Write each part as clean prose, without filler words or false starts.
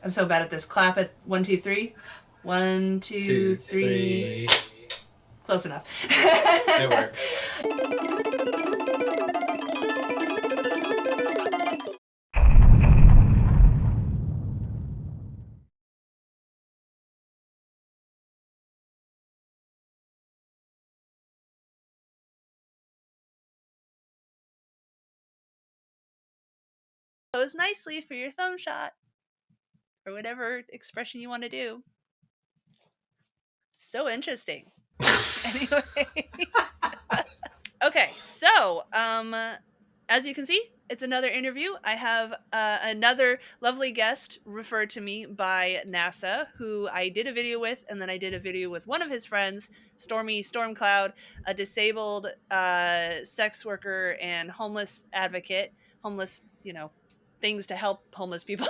I'm so bad at this. Clap at 1, 2, 3. 1, 2, 3. Close enough. It works. Pose nicely for your thumb shot or whatever expression you want to do. So interesting. Anyway. Okay, so as you can see, it's another interview. I have another lovely guest referred to me by NASA, who I did a video with, and then I did a video with one of his friends, Stormcloud, a disabled sex worker and homeless advocate. Homeless, things to help homeless people.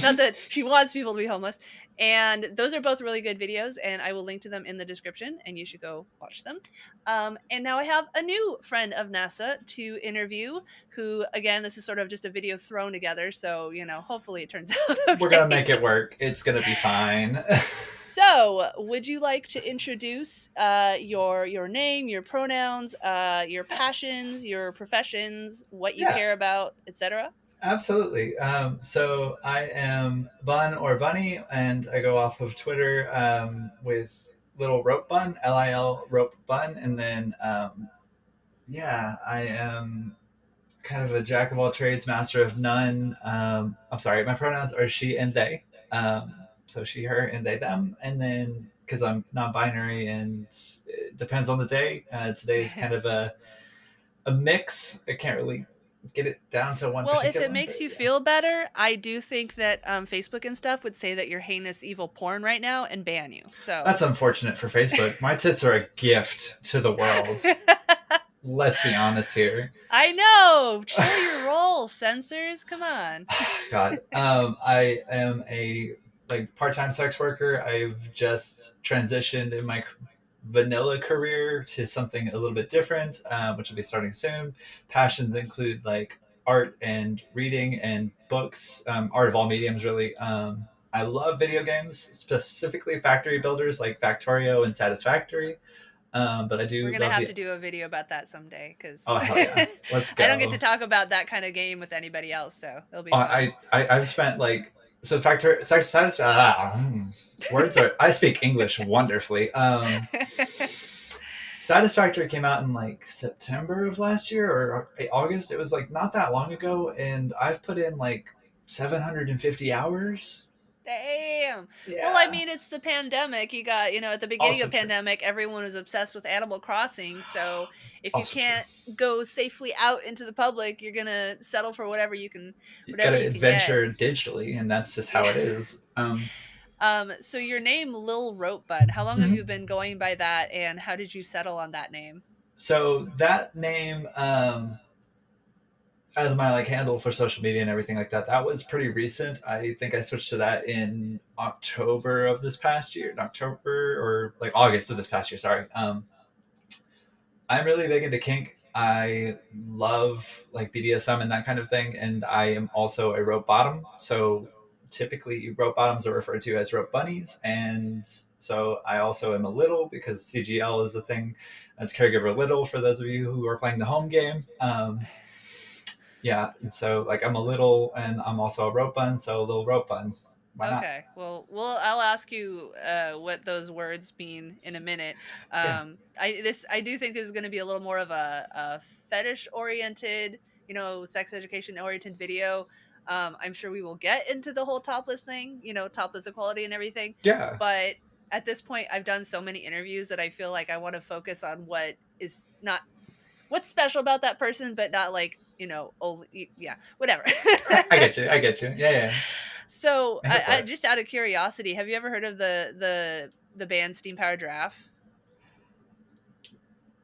Not that she wants people to be homeless. And those are both really good videos, and I will link to them in the description, and you should go watch them. And now I have a new friend of NASA to interview who, again, this is sort of just a video thrown together. So, hopefully it turns out okay. We're going to make it work. It's going to be fine. So, would you like to introduce your name, your pronouns, your passions, your professions, what you care about, etc.? Absolutely. So I am Bun or Bunny, and I go off of Twitter with LilRopeBun, LilRopeBun, and then I am kind of a jack of all trades, master of none. I'm sorry, my pronouns are she and they. So she, her, and they, them, and then because I'm non-binary and it depends on the day. Today is kind of a mix. I can't really get it down to one. Well, if it makes you feel better, I do think that Facebook and stuff would say that you're heinous evil porn right now and ban you. So that's unfortunate for Facebook. My tits are a gift to the world. Let's be honest here. I know. Chill your roll, censors. Come on. God. I am a part-time sex worker. I've just transitioned in my vanilla career to something a little bit different, which will be starting soon. Passions include art and reading and books, art of all mediums, really. I love video games, specifically factory builders like Factorio and Satisfactory. But I do. We're gonna have to do a video about that someday because hell yeah, let's go. I don't get to talk about that kind of game with anybody else, so it'll be fun. I've spent words are. I speak English wonderfully. Satisfactory came out in September of last year or August. It was not that long ago, and I've put in 750 hours. Damn. Yeah. Well, I mean, it's the pandemic. You got, at the beginning of the pandemic, everyone was obsessed with Animal Crossing. So if you can't go safely out into the public, you're going to settle for whatever you can, whatever you can adventure digitally, and that's just how it is. So your name, LilRopeBun, how long have you been going by that, and how did you settle on that name? So that name, as my handle for social media and everything like that, that was pretty recent. I think I switched to that in October of this past year, August of this past year. Sorry. I'm really big into kink. I love BDSM and that kind of thing, and I am also a rope bottom. So typically rope bottoms are referred to as rope bunnies, and so I also am a little because CGL is a thing. That's caregiver little for those of you who are playing the home game. Yeah, and so I'm a little, and I'm also a rope bun, so LilRopeBun. Why not? Okay, well, I'll ask you what those words mean in a minute. I do think this is going to be a little more of a fetish oriented, sex education oriented video. I'm sure we will get into the whole topless thing, topless equality and everything. Yeah. But at this point, I've done so many interviews that I feel like I want to focus on what's special about that person, but not whatever. I get you. Yeah. So, I just out of curiosity, have you ever heard of the band Steam Power Giraffe?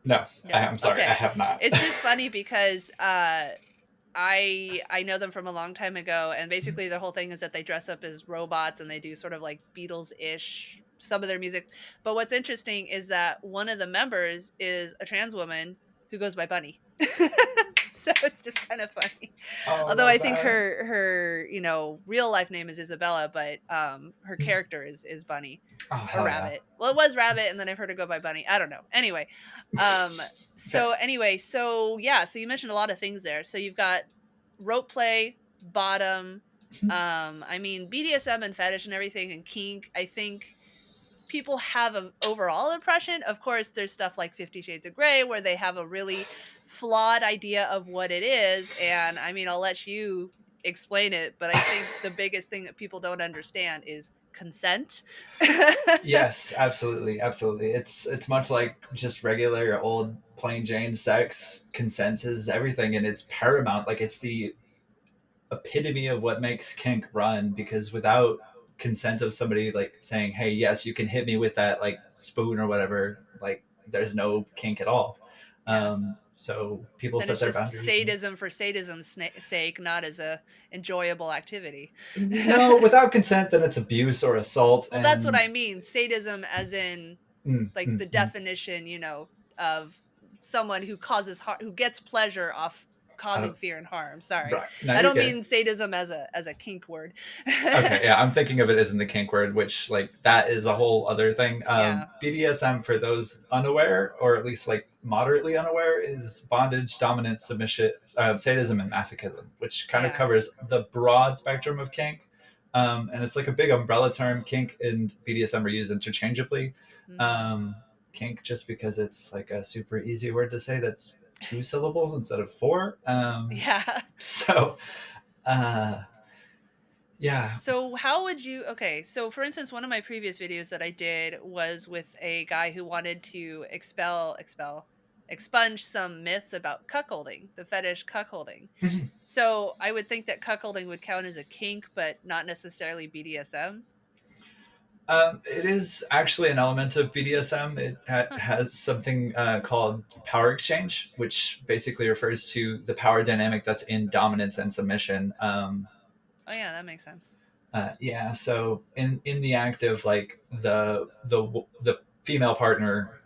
No, I'm sorry, okay. I have not. It's just funny because I know them from a long time ago, and basically their whole thing is that they dress up as robots and they do sort of Beatles-ish some of their music. But what's interesting is that one of the members is a trans woman who goes by Bunny. So it's just kind of funny. Oh, Although love I think that. her real life name is Isabella, but her character is Bunny Oh, or hell yeah. Rabbit. Well, it was Rabbit, and then I've heard her go by Bunny. I don't know. Anyway, so yeah. So you mentioned a lot of things there. So you've got rope play, bottom. I mean BDSM and fetish and everything and kink. I think people have an overall impression. Of course, there's stuff like 50 Shades of Grey where they have a really flawed idea of what it is. And I mean, I'll let you explain it, but I think the biggest thing that people don't understand is consent. Yes, absolutely, absolutely. It's much like just regular old plain Jane sex. Consent is everything, and it's paramount. Like it's the epitome of what makes kink run. Because without consent of somebody like saying, "Hey, yes, you can hit me with that like spoon or whatever," like there's no kink at all. Yeah. So people Then set it's their just boundaries. sadism for sadism's sake, not as a enjoyable activity. No, without consent, then it's abuse or assault. Well, that's what I mean. Sadism as in like the Mm. definition, of someone who causes harm, who gets pleasure off causing fear and harm. Sorry, Right. No, I you're don't good. mean sadism as a kink word. Okay, yeah, I'm thinking of it as in the kink word, which like that is a whole other thing. Yeah. BDSM, for those unaware, or at least like moderately unaware, is bondage, dominance, submission, sadism, and masochism, which kind of Yeah. covers the broad spectrum of kink. And it's like a big umbrella term. Kink and BDSM are used interchangeably. Kink, just because it's like a super easy word to say, that's 2 syllables instead of 4. Yeah. So, yeah. So how would you so for instance, one of my previous videos that I did was with a guy who wanted to expunge some myths about cuckolding, the fetish cuckolding. So I would think that cuckolding would count as a kink, but not necessarily BDSM. It is actually an element of BDSM. It has something called power exchange, which basically refers to the power dynamic that's in dominance and submission. Oh yeah, that makes sense. Yeah, so in the act of like the female partner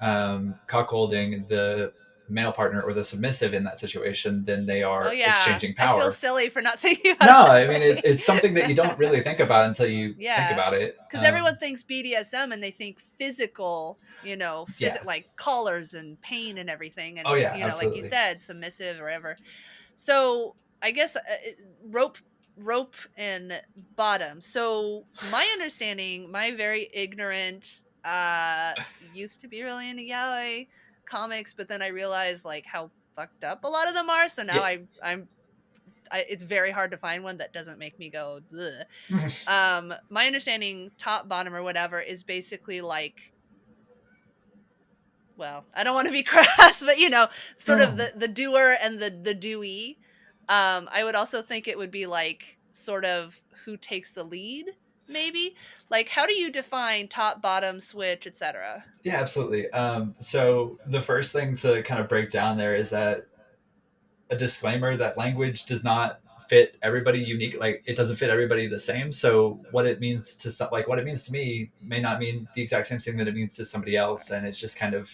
cuckolding the male partner or the submissive in that situation, then they Oh are yeah, exchanging I feel power. silly for not thinking about No, it. I mean it's something that you don't really think about until you think Yeah, about it. because everyone thinks BDSM and they think physical, Yeah. like collars and pain and everything, and Oh yeah, like you absolutely. said, submissive or whatever. So I guess rope and bottom. So my understanding, my very ignorant, used to be really into yaoi comics, but then I realized like how fucked up a lot of them are. So now Yeah. it's very hard to find one that doesn't make me go. My understanding, top, bottom, or whatever, is basically like, well, I don't want to be crass, but sort of the doer and the doee. I would also think it would be like sort of who takes the lead, maybe. Like, how do you define top, bottom, switch, etc.? Yeah, absolutely. So the first thing to kind of break down there is that a disclaimer that language does not fit everybody unique. Like it doesn't fit everybody the same. So what it means to what it means to me may not mean the exact same thing that it means to somebody else. And it's just kind of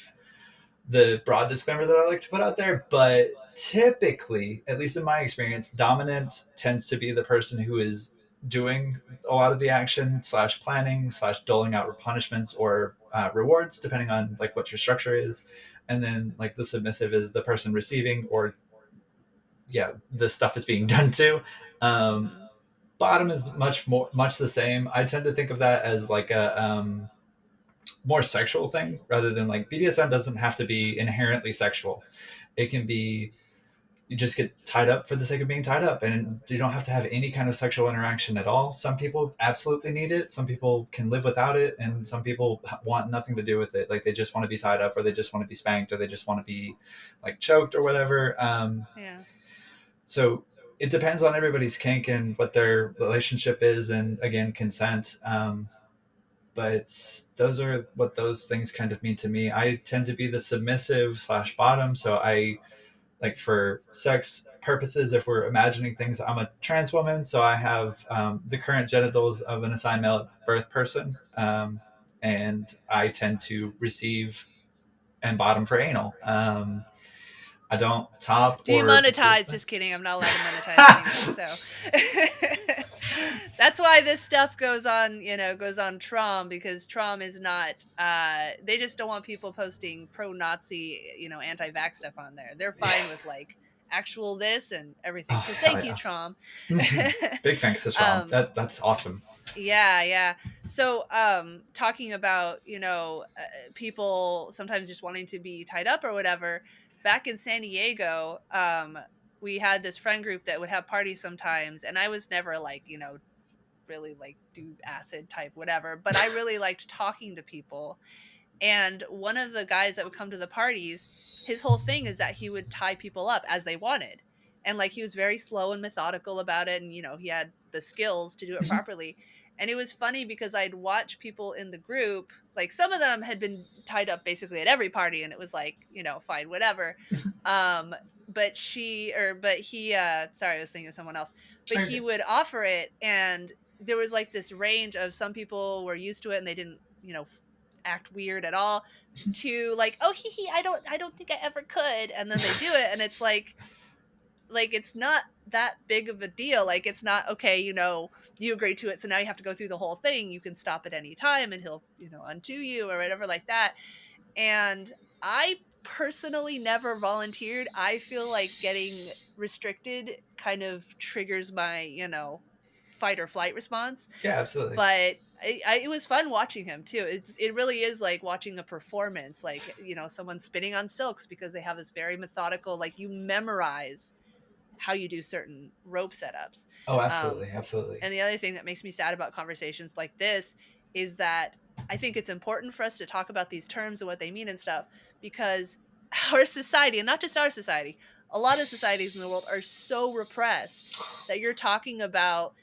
the broad disclaimer that I like to put out there. But typically, at least in my experience, dominant tends to be the person who is doing a lot of the action slash planning slash doling out punishments or rewards, depending on like what your structure is. And then like the submissive is the person receiving, or the stuff is being done to. Bottom is much the same. I tend to think of that as like a more sexual thing rather than like BDSM doesn't have to be inherently sexual. It can be you just get tied up for the sake of being tied up, and you don't have to have any kind of sexual interaction at all. Some people absolutely need it. Some people can live without it, and some people want nothing to do with it. Like they just want to be tied up, or they just want to be spanked, or they just want to be like choked or whatever. So it depends on everybody's kink and what their relationship is, and again, consent. But those are what those things kind of mean to me. I tend to be the submissive slash bottom. So I like for sex purposes, if we're imagining things, I'm a trans woman. So I have the current genitals of an assigned male at birth person. And I tend to receive and bottom for anal. I don't top or Demonetized. Just kidding. I'm not allowed to monetize anything. So that's why this stuff goes on, goes on Trom, because Trom is not, they just don't want people posting pro-Nazi, anti-vax stuff on there. They're fine with like actual this and everything. So thank you, Trom. Big thanks to Trom. That's awesome. Yeah. So, talking about, people sometimes just wanting to be tied up or whatever, back in San Diego, we had this friend group that would have parties sometimes, and I was never like, really like do acid type whatever, but I really liked talking to people. And one of the guys that would come to the parties, his whole thing is that he would tie people up as they wanted. And like he was very slow and methodical about it, and he had the skills to do it properly. And it was funny because I'd watch people in the group, like some of them had been tied up basically at every party, and it was like, fine, whatever. But he, sorry, I was thinking of someone else, but he would offer it, and there was like this range of some people were used to it and they didn't, act weird at all, to like, oh, I don't think I ever could, and then they do it, and it's like it's not that big of a deal. Like, it's not, okay, you agree to it, so now you have to go through the whole thing. You can stop at any time and he'll, undo you or whatever like that. And I personally never volunteered. I feel like getting restricted kind of triggers my, fight or flight response. Yeah, absolutely. But it was fun watching him too. It really is like watching a performance, like, someone spinning on silks, because they have this very methodical, like, you memorize how you do certain rope setups. Oh, absolutely. Absolutely. And the other thing that makes me sad about conversations like this is that I think it's important for us to talk about these terms and what they mean and stuff, because our society, and not just our society, a lot of societies in the world are so repressed that you're talking about,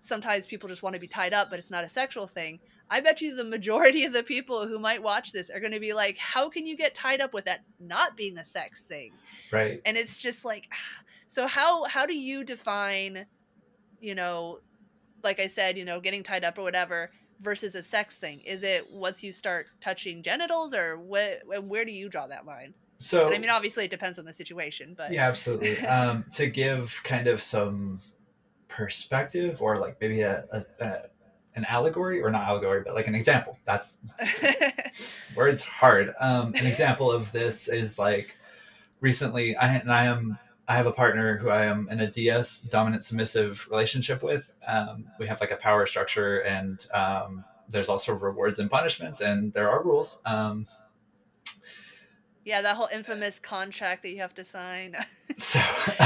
sometimes people just want to be tied up, but it's not a sexual thing. I bet you the majority of the people who might watch this are going to be like, how can you get tied up with that not being a sex thing? Right. And it's just like, so how do you define, like I said, getting tied up or whatever versus a sex thing? Is it once you start touching genitals, or where do you draw that line? So, and I mean, obviously it depends on the situation, but yeah, absolutely. To give kind of some perspective, or like maybe an allegory, or not allegory, but like an example. That's words hard. An example of this is like recently I have a partner who I am in a DS, dominant submissive relationship with. We have like a power structure, and there's also rewards and punishments, and there are rules. Yeah, that whole infamous contract that you have to sign. So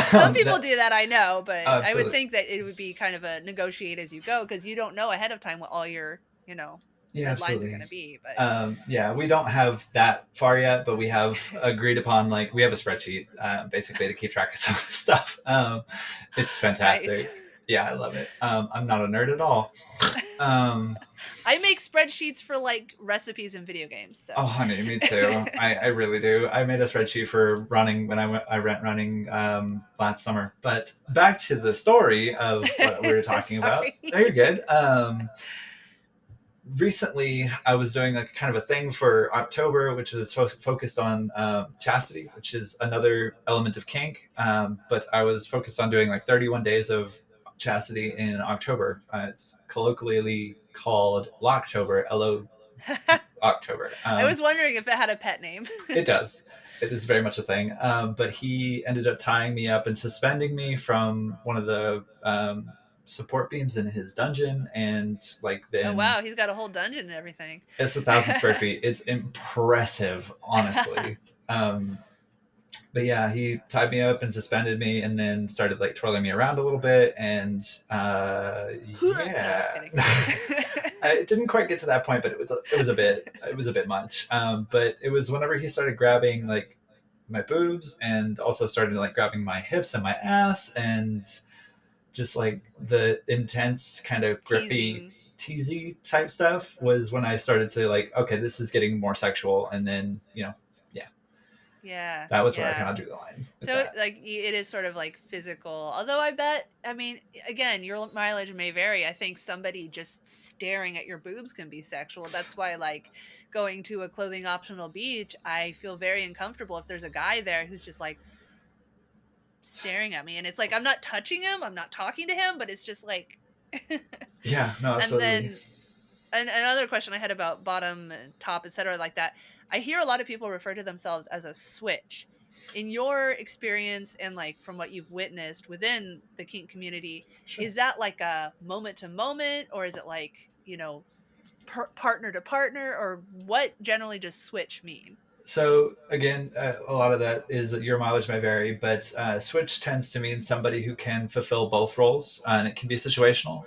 some people do that, I know, but absolutely. I would think that it would be kind of a negotiate as you go, because you don't know ahead of time what all your, deadlines are going to be. But yeah, we don't have that far yet, but we have agreed upon, like, we have a spreadsheet basically to keep track of some of this stuff. It's fantastic. Nice. Yeah, I love it. I'm not a nerd at all. I make spreadsheets for like recipes in video games. So. Oh, honey, me too. I really do. I made a spreadsheet for running when I went running last summer. But back to the story of what we were talking about. No, you're good. Recently, I was doing like kind of a thing for October, which was focused on chastity, which is another element of kink. But I was focused on doing like 31 days of chastity in October. It's colloquially called Locktober, L-O October. I was wondering if it had a pet name. It does. It is very much a thing. But he ended up tying me up and suspending me from one of the support beams in his dungeon, and like then. Oh wow, he's got a whole dungeon and everything. It's 1,000 square feet. It's impressive, honestly. But yeah, he tied me up and suspended me, and then started like twirling me around a little bit, and yeah. No, I didn't quite get to that point, but it was a bit much. But it was whenever he started grabbing like my boobs, and also started like grabbing my hips and my ass, and just like the intense kind of grippy teasy type stuff was when I started to like, okay, this is getting more sexual. And then, yeah. Yeah. That was where I yeah. kind of drew the line with So that. like it is sort of like physical. Although I bet, I mean, again, your mileage may vary. I think somebody just staring at your boobs can be sexual. That's why like going to a clothing optional beach, I feel very uncomfortable if there's a guy there who's just like staring at me, and it's like I'm not touching him, I'm not talking to him, but it's just like Yeah, no, and absolutely. then another question I had about bottom, top, etc. like that. I hear a lot of people refer to themselves as a switch. In your experience and like from what you've witnessed within the kink community, Sure. is that like a moment to moment, or is it like, partner to partner, or what generally does switch mean? So again, a lot of that is that your mileage may vary, but switch tends to mean somebody who can fulfill both roles, and it can be situational.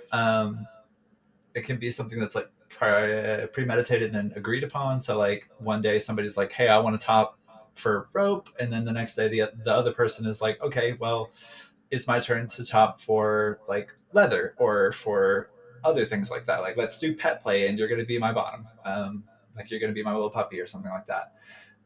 It can be something that's like premeditated and agreed upon. So like one day somebody's like, "Hey, I want to top for rope," and then the next day the other person is like, "Okay, well, it's my turn to top for like leather or for other things like that. Like let's do pet play, and you're going to be my bottom. Like you're going to be my little puppy or something like that."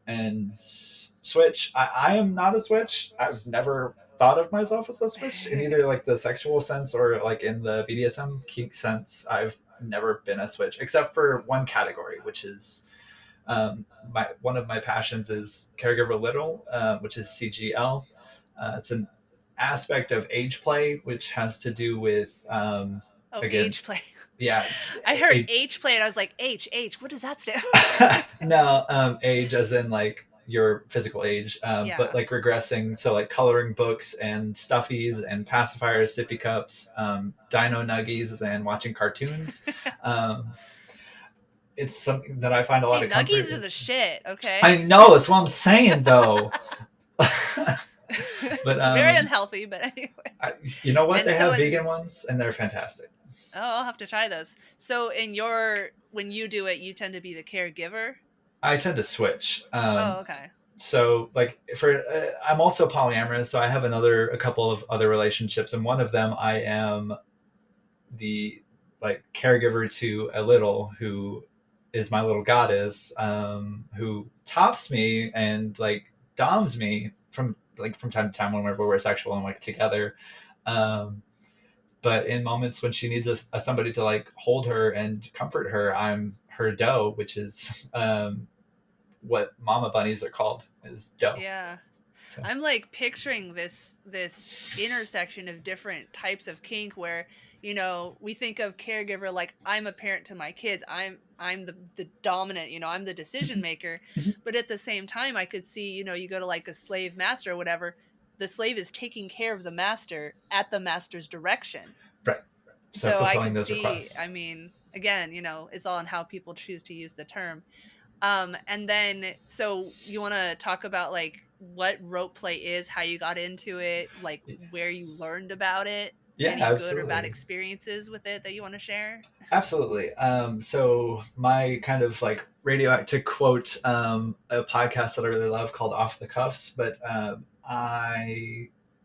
And switch, I am not a switch. I've never thought of myself as a switch in either like the sexual sense or like in the BDSM kink sense. I've never been a switch except for one category, which is one of my passions is caregiver little, which is CGL. It's an aspect of age play, which has to do with again, Age play. yeah. I heard age play and I was like, H, what does that stand for? No, age as in like your physical age, Yeah. but like regressing. So like coloring books and stuffies and pacifiers, sippy cups, dino nuggies, and watching cartoons. It's something that I find a lot of comfort. Nuggies are the shit, okay? I know, that's what I'm saying though. But very unhealthy, but anyway. You know what? And they so have vegan ones and they're fantastic. Oh, I'll have to try those. So when you do it, you tend to be the caregiver? I tend to switch. Okay. So like I'm also polyamorous, so I have a couple of other relationships, and one of them I am the like caregiver to a little who is my little goddess, who tops me and like doms me from time to time whenever we're sexual and like together. But in moments when she needs somebody to like hold her and comfort her, I'm her doe, which is what mama bunnies are called, is doe. Yeah. So. I'm like picturing this intersection of different types of kink where, we think of caregiver like I'm a parent to my kids. I'm the dominant, I'm the decision maker. But at the same time, I could see, you go to like a slave master or whatever, the slave is taking care of the master at the master's direction. Right. So I could see, requests. I mean, again, it's all on how people choose to use the term. And then, so you want to talk about like what rope play is, how you got into it, like where you learned about it, any absolutely. good or bad experiences with it that you want to share? Absolutely. So my kind of like to quote a podcast that I really love called Off the Cuffs, but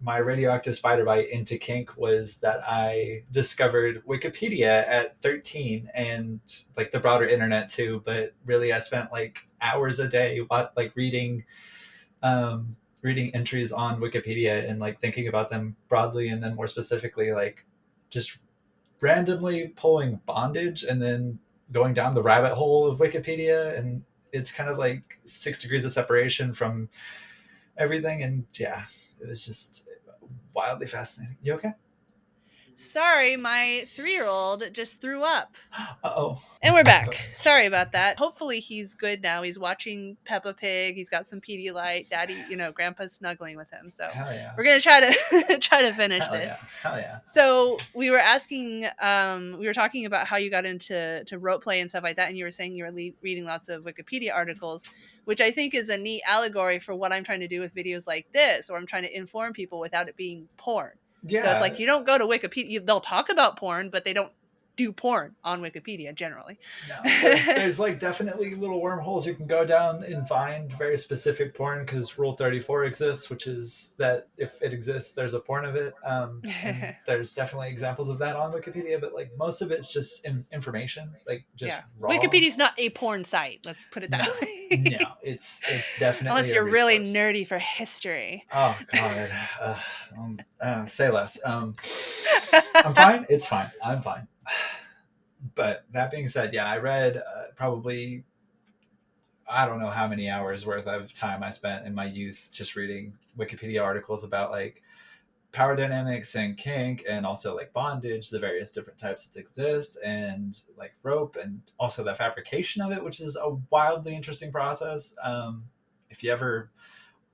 my radioactive spider bite into kink was that I discovered Wikipedia at 13 and like the broader internet too. But really, I spent like hours a day reading entries on Wikipedia and like thinking about them broadly, and then more specifically, like just randomly pulling bondage and then going down the rabbit hole of Wikipedia. And it's kind of like 6 degrees of separation from everything. And yeah, it was just wildly fascinating. You okay? Sorry, my 3-year-old just threw up. Uh-oh. And we're back. Sorry about that. Hopefully he's good now. He's watching Peppa Pig. He's got some Pedialyte. Daddy, Grandpa's snuggling with him. So we're going to try to finish this. Hell yeah. So we were asking, we were talking about how you got into rope play and stuff like that. And you were saying you were reading lots of Wikipedia articles, which I think is a neat allegory for what I'm trying to do with videos like this, or I'm trying to inform people without it being porn. Yeah. So it's like you don't go to Wikipedia. They'll talk about porn, but they don't do porn on Wikipedia generally. No, there's like definitely little wormholes you can go down and find very specific porn, because Rule 34 exists, which is that if it exists, there's a porn of it. And there's definitely examples of that on Wikipedia, but like most of it's just information, like just raw. Wikipedia's not a porn site. Let's put it that way. No, it's definitely unless you're a really resource. nerdy for history. Oh God, say less. I'm fine. It's fine. I'm fine. But that being said, yeah, I read probably, I don't know how many hours worth of time I spent in my youth just reading Wikipedia articles about like power dynamics and kink, and also like bondage, the various different types that exist, and like rope, and also the fabrication of it, which is a wildly interesting process. If you ever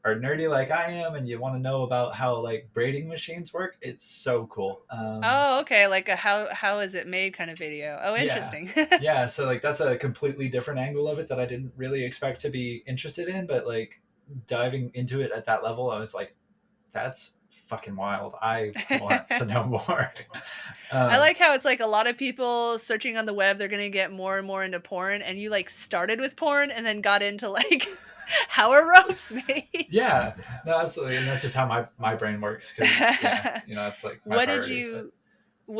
are nerdy like I am and you want to know about how like braiding machines work, it's so cool. Oh, okay, like a how is it made kind of video. Oh, interesting. Yeah, so like that's a completely different angle of it that I didn't really expect to be interested in, but like diving into it at that level, I was like, that's fucking wild. I want to know more. I like how it's like a lot of people searching on the web, they're gonna get more and more into porn, and you like started with porn and then got into like how are ropes made? Yeah, no, absolutely, and that's just how my brain works, because it's like my what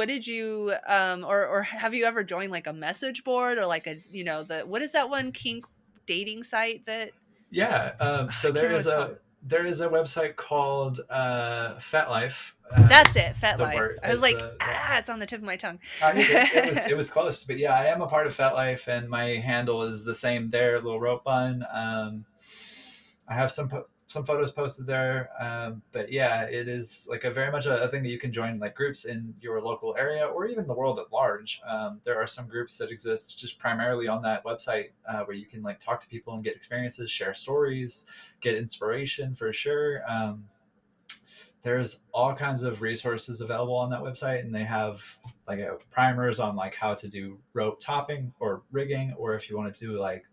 did you or have you ever joined like a message board, or like a what is that one kink dating site that so there is a website called FetLife. That's it, FetLife. I was like, it's on the tip of my tongue. It was close, but yeah, I am a part of FetLife, and my handle is the same there, LilRopeBun. I have some photos posted there, but yeah, it is like a very much a thing that you can join, like groups in your local area or even the world at large. There are some groups that exist just primarily on that website, where you can like talk to people and get experiences, share stories, get inspiration for sure. There's all kinds of resources available on that website, and they have like primers on like how to do rope topping or rigging, or if you want to do like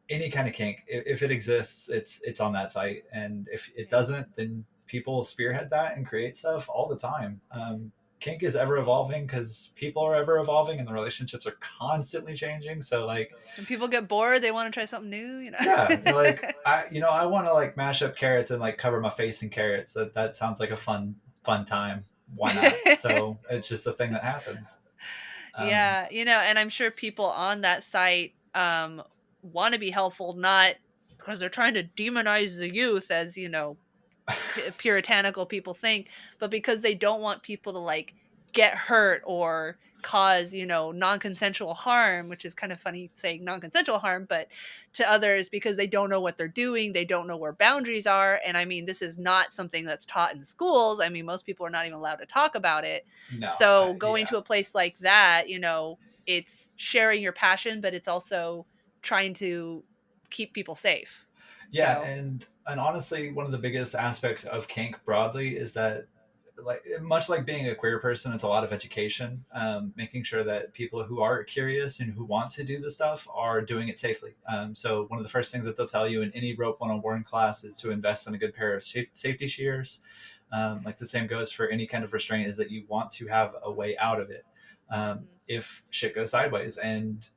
any kind of kink. If it exists, it's on that site, and if it doesn't, then people spearhead that and create stuff all the time. Kink is ever evolving because people are ever evolving, and the relationships are constantly changing. So like, when people get bored, they want to try something new. Yeah, like I want to like mash up carrots and like cover my face in carrots. That sounds like a fun time. Why not? So it's just a thing that happens. Yeah, and I'm sure people on that site want to be helpful, not because they're trying to demonize the youth, as puritanical people think, but because they don't want people to like get hurt or cause non-consensual harm, which is kind of funny saying non-consensual harm, but to others, because they don't know what they're doing, they don't know where boundaries are. And I mean, this is not something that's taught in schools. I mean, most people are not even allowed to talk about it. No, so going to a place like that, it's sharing your passion, but it's also trying to keep people safe. Yeah, and honestly, one of the biggest aspects of kink broadly is that, like much like being a queer person, it's a lot of education, making sure that people who are curious and who want to do the stuff are doing it safely. So one of the first things that they'll tell you in any rope 101 class is to invest in a good pair of safety shears. Like the same goes for any kind of restraint, is that you want to have a way out of it if shit goes sideways, and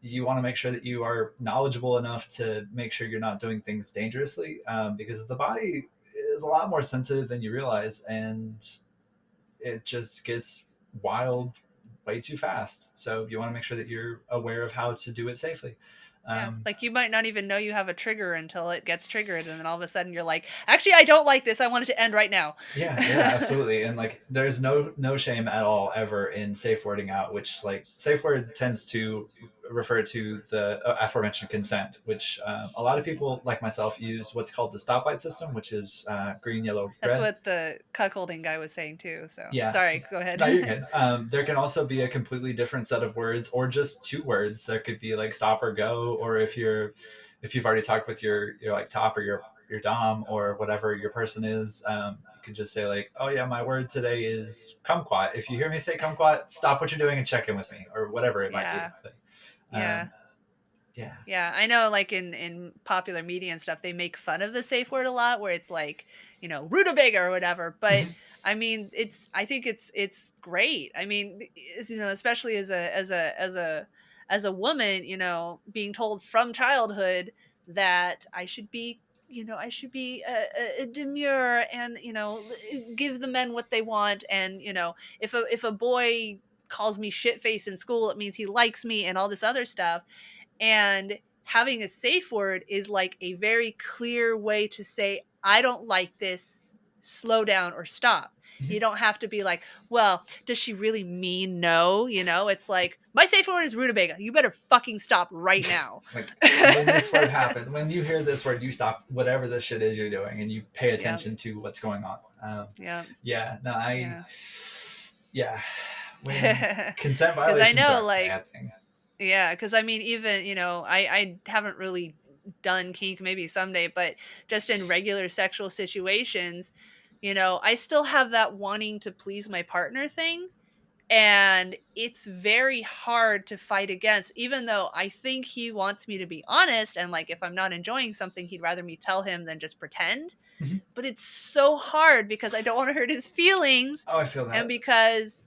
you want to make sure that you are knowledgeable enough to make sure you're not doing things dangerously, because the body is a lot more sensitive than you realize, and it just gets wild way too fast. So you want to make sure that you're aware of how to do it safely. Like you might not even know you have a trigger until it gets triggered, and then all of a sudden you're like, actually, I don't like this. I want it to end right now. Yeah, absolutely. And like, there's no shame at all ever in safe wording out, which like safe word tends to refer to the aforementioned consent, which a lot of people like myself use what's called the stoplight system, which is green, yellow, red. That's what the cuckolding guy was saying too. So yeah, sorry, go ahead. No, you're good. There can also be a completely different set of words, or just two words. There could be like stop or go, or if you've already talked with your like top or your dom or whatever your person is, you could just say like, oh yeah, my word today is kumquat. If you hear me say kumquat, stop what you're doing and check in with me, or whatever it might be. But, Yeah. Yeah, I know, like in popular media and stuff, they make fun of the safe word a lot, where it's like, rutabaga or whatever. But I mean, I think it's great. I mean, especially as a woman, being told from childhood that I should be demure and give the men what they want, and if a boy calls me shit face in school, it means he likes me and all this other stuff. And having a safe word is like a very clear way to say, I don't like this, slow down or stop. You don't have to be like, well, does she really mean no? It's like, my safe word is rutabaga. You better fucking stop right now. Like, when this word happens, when you hear this word, you stop whatever this shit is you're doing and you pay attention to what's going on. Yeah. No, yeah. When consent violations know, are like, a bad thing. Yeah, because I mean, even, I haven't really done kink, maybe someday, but just in regular sexual situations, I still have that wanting to please my partner thing. And it's very hard to fight against, even though I think he wants me to be honest. And like, if I'm not enjoying something, he'd rather me tell him than just pretend. But it's so hard because I don't want to hurt his feelings. Oh, I feel that. And because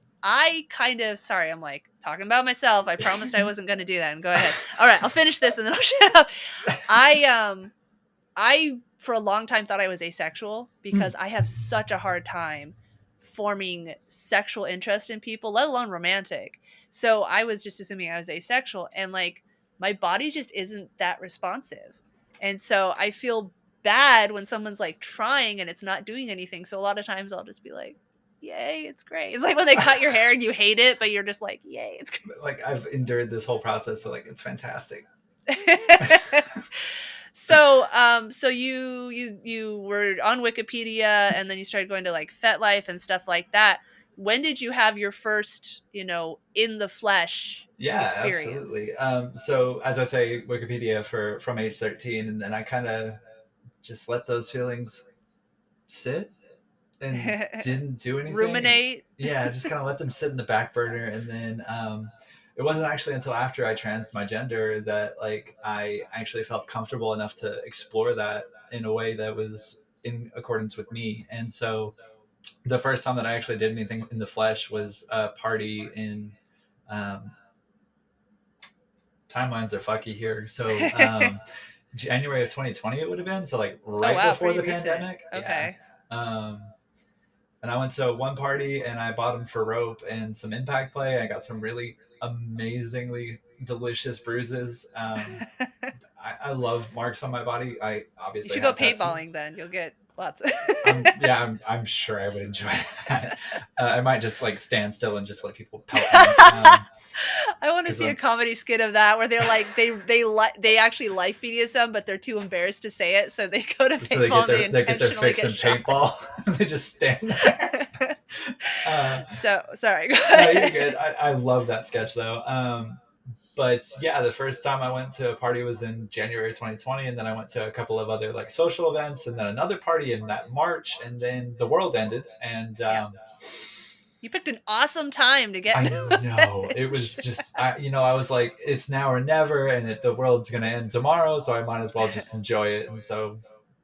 sorry, I'm like talking about myself. I promised I wasn't going to do that. And go ahead. All right, I'll finish this and then I'll shut up. I for a long time thought I was asexual because I have such a hard time forming sexual interest in people, let alone romantic. So I was just assuming I was asexual, and like, my body just isn't that responsive. And so I feel bad when someone's like trying and it's not doing anything. So a lot of times I'll just be like, yay, it's great. It's like when they cut your hair and you hate it, but you're just like, yay, it's great. Like, I've endured this whole process, so like, it's fantastic. So you were on Wikipedia, and then you started going to like FetLife and stuff like that. When did you have your first, in the flesh experience? Absolutely. So as I say, Wikipedia from age 13, and then I kind of just let those feelings sit and didn't do anything. Ruminate. Yeah, just kind of let them sit in the back burner, and then it wasn't actually until after I transed my gender that like I actually felt comfortable enough to explore that in a way that was in accordance with me. And so the first time that I actually did anything in the flesh was a party in timelines are fucky here. So January of 2020 it would have been, so like before the pandemic. Okay. Yeah. And I went to one party and I bought them for rope and some impact play. I got some really amazingly delicious bruises. I love marks on my body. I obviously you should go tattoos. Paintballing then. You'll get lots of I'm sure I would enjoy that. I might just like stand still and just let people pelt me. I want to see a comedy skit of that where they're like they actually life BDSM, but they're too embarrassed to say it, so they go to paintball. They get their fix in paintball. They just stand there. So sorry. Go ahead. No, you're good. I love that sketch though. But yeah, the first time I went to a party was in January 2020, and then I went to a couple of other like social events, and then another party in that March, and then the world ended, and you picked an awesome time to get. I know. It was just, I was like, it's now or never, and the world's gonna end tomorrow, so I might as well just enjoy it. And so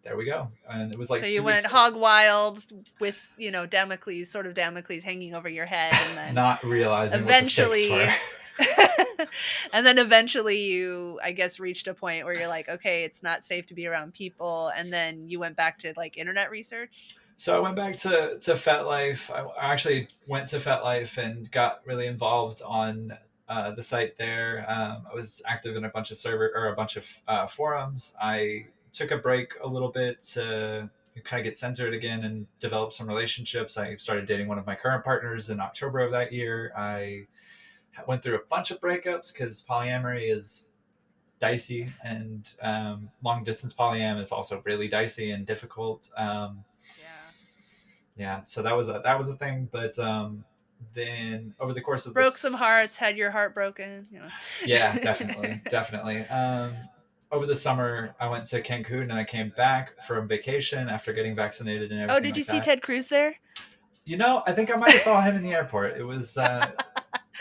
there we go. And it was like, so you went hog wild with Damocles hanging over your head, and then not realizing eventually what the stakes were. And then eventually you, I guess, reached a point where you're like, okay, it's not safe to be around people, and then you went back to like internet research. So I went back to FetLife. I actually went to FetLife and got really involved on the site there. I was active in a bunch of forums. I took a break a little bit to kind of get centered again and develop some relationships. I started dating one of my current partners in October of that year. I went through a bunch of breakups because polyamory is dicey, and long distance polyam is also really dicey and difficult. Yeah, so that was a thing, but then over the course of broke some hearts, had your heart broken. Yeah, definitely. Over the summer, I went to Cancun and I came back from vacation after getting vaccinated and everything. Oh, did you see Ted Cruz there? I think I might have saw him in the airport. It was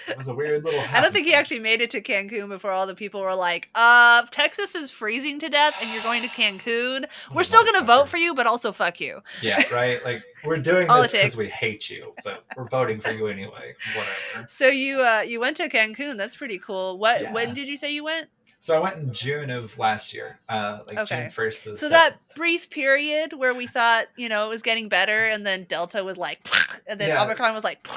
It was a weird little I don't think he actually happenstance. made it to Cancun before all the people were like, Texas is freezing to death and you're going to Cancun. What We're a still going to vote motherfucker. for you, but also fuck you. Yeah, right? Like, we're doing this because Politics. we hate you, but we're voting for you anyway. Whatever. So you went to Cancun. That's pretty cool. When Yeah. did you say you went? So I went in June of last year, like June Okay. 1st to the So 7th. that brief period where we thought, it was getting better, and then Delta was like, and then Yeah. Omicron was like.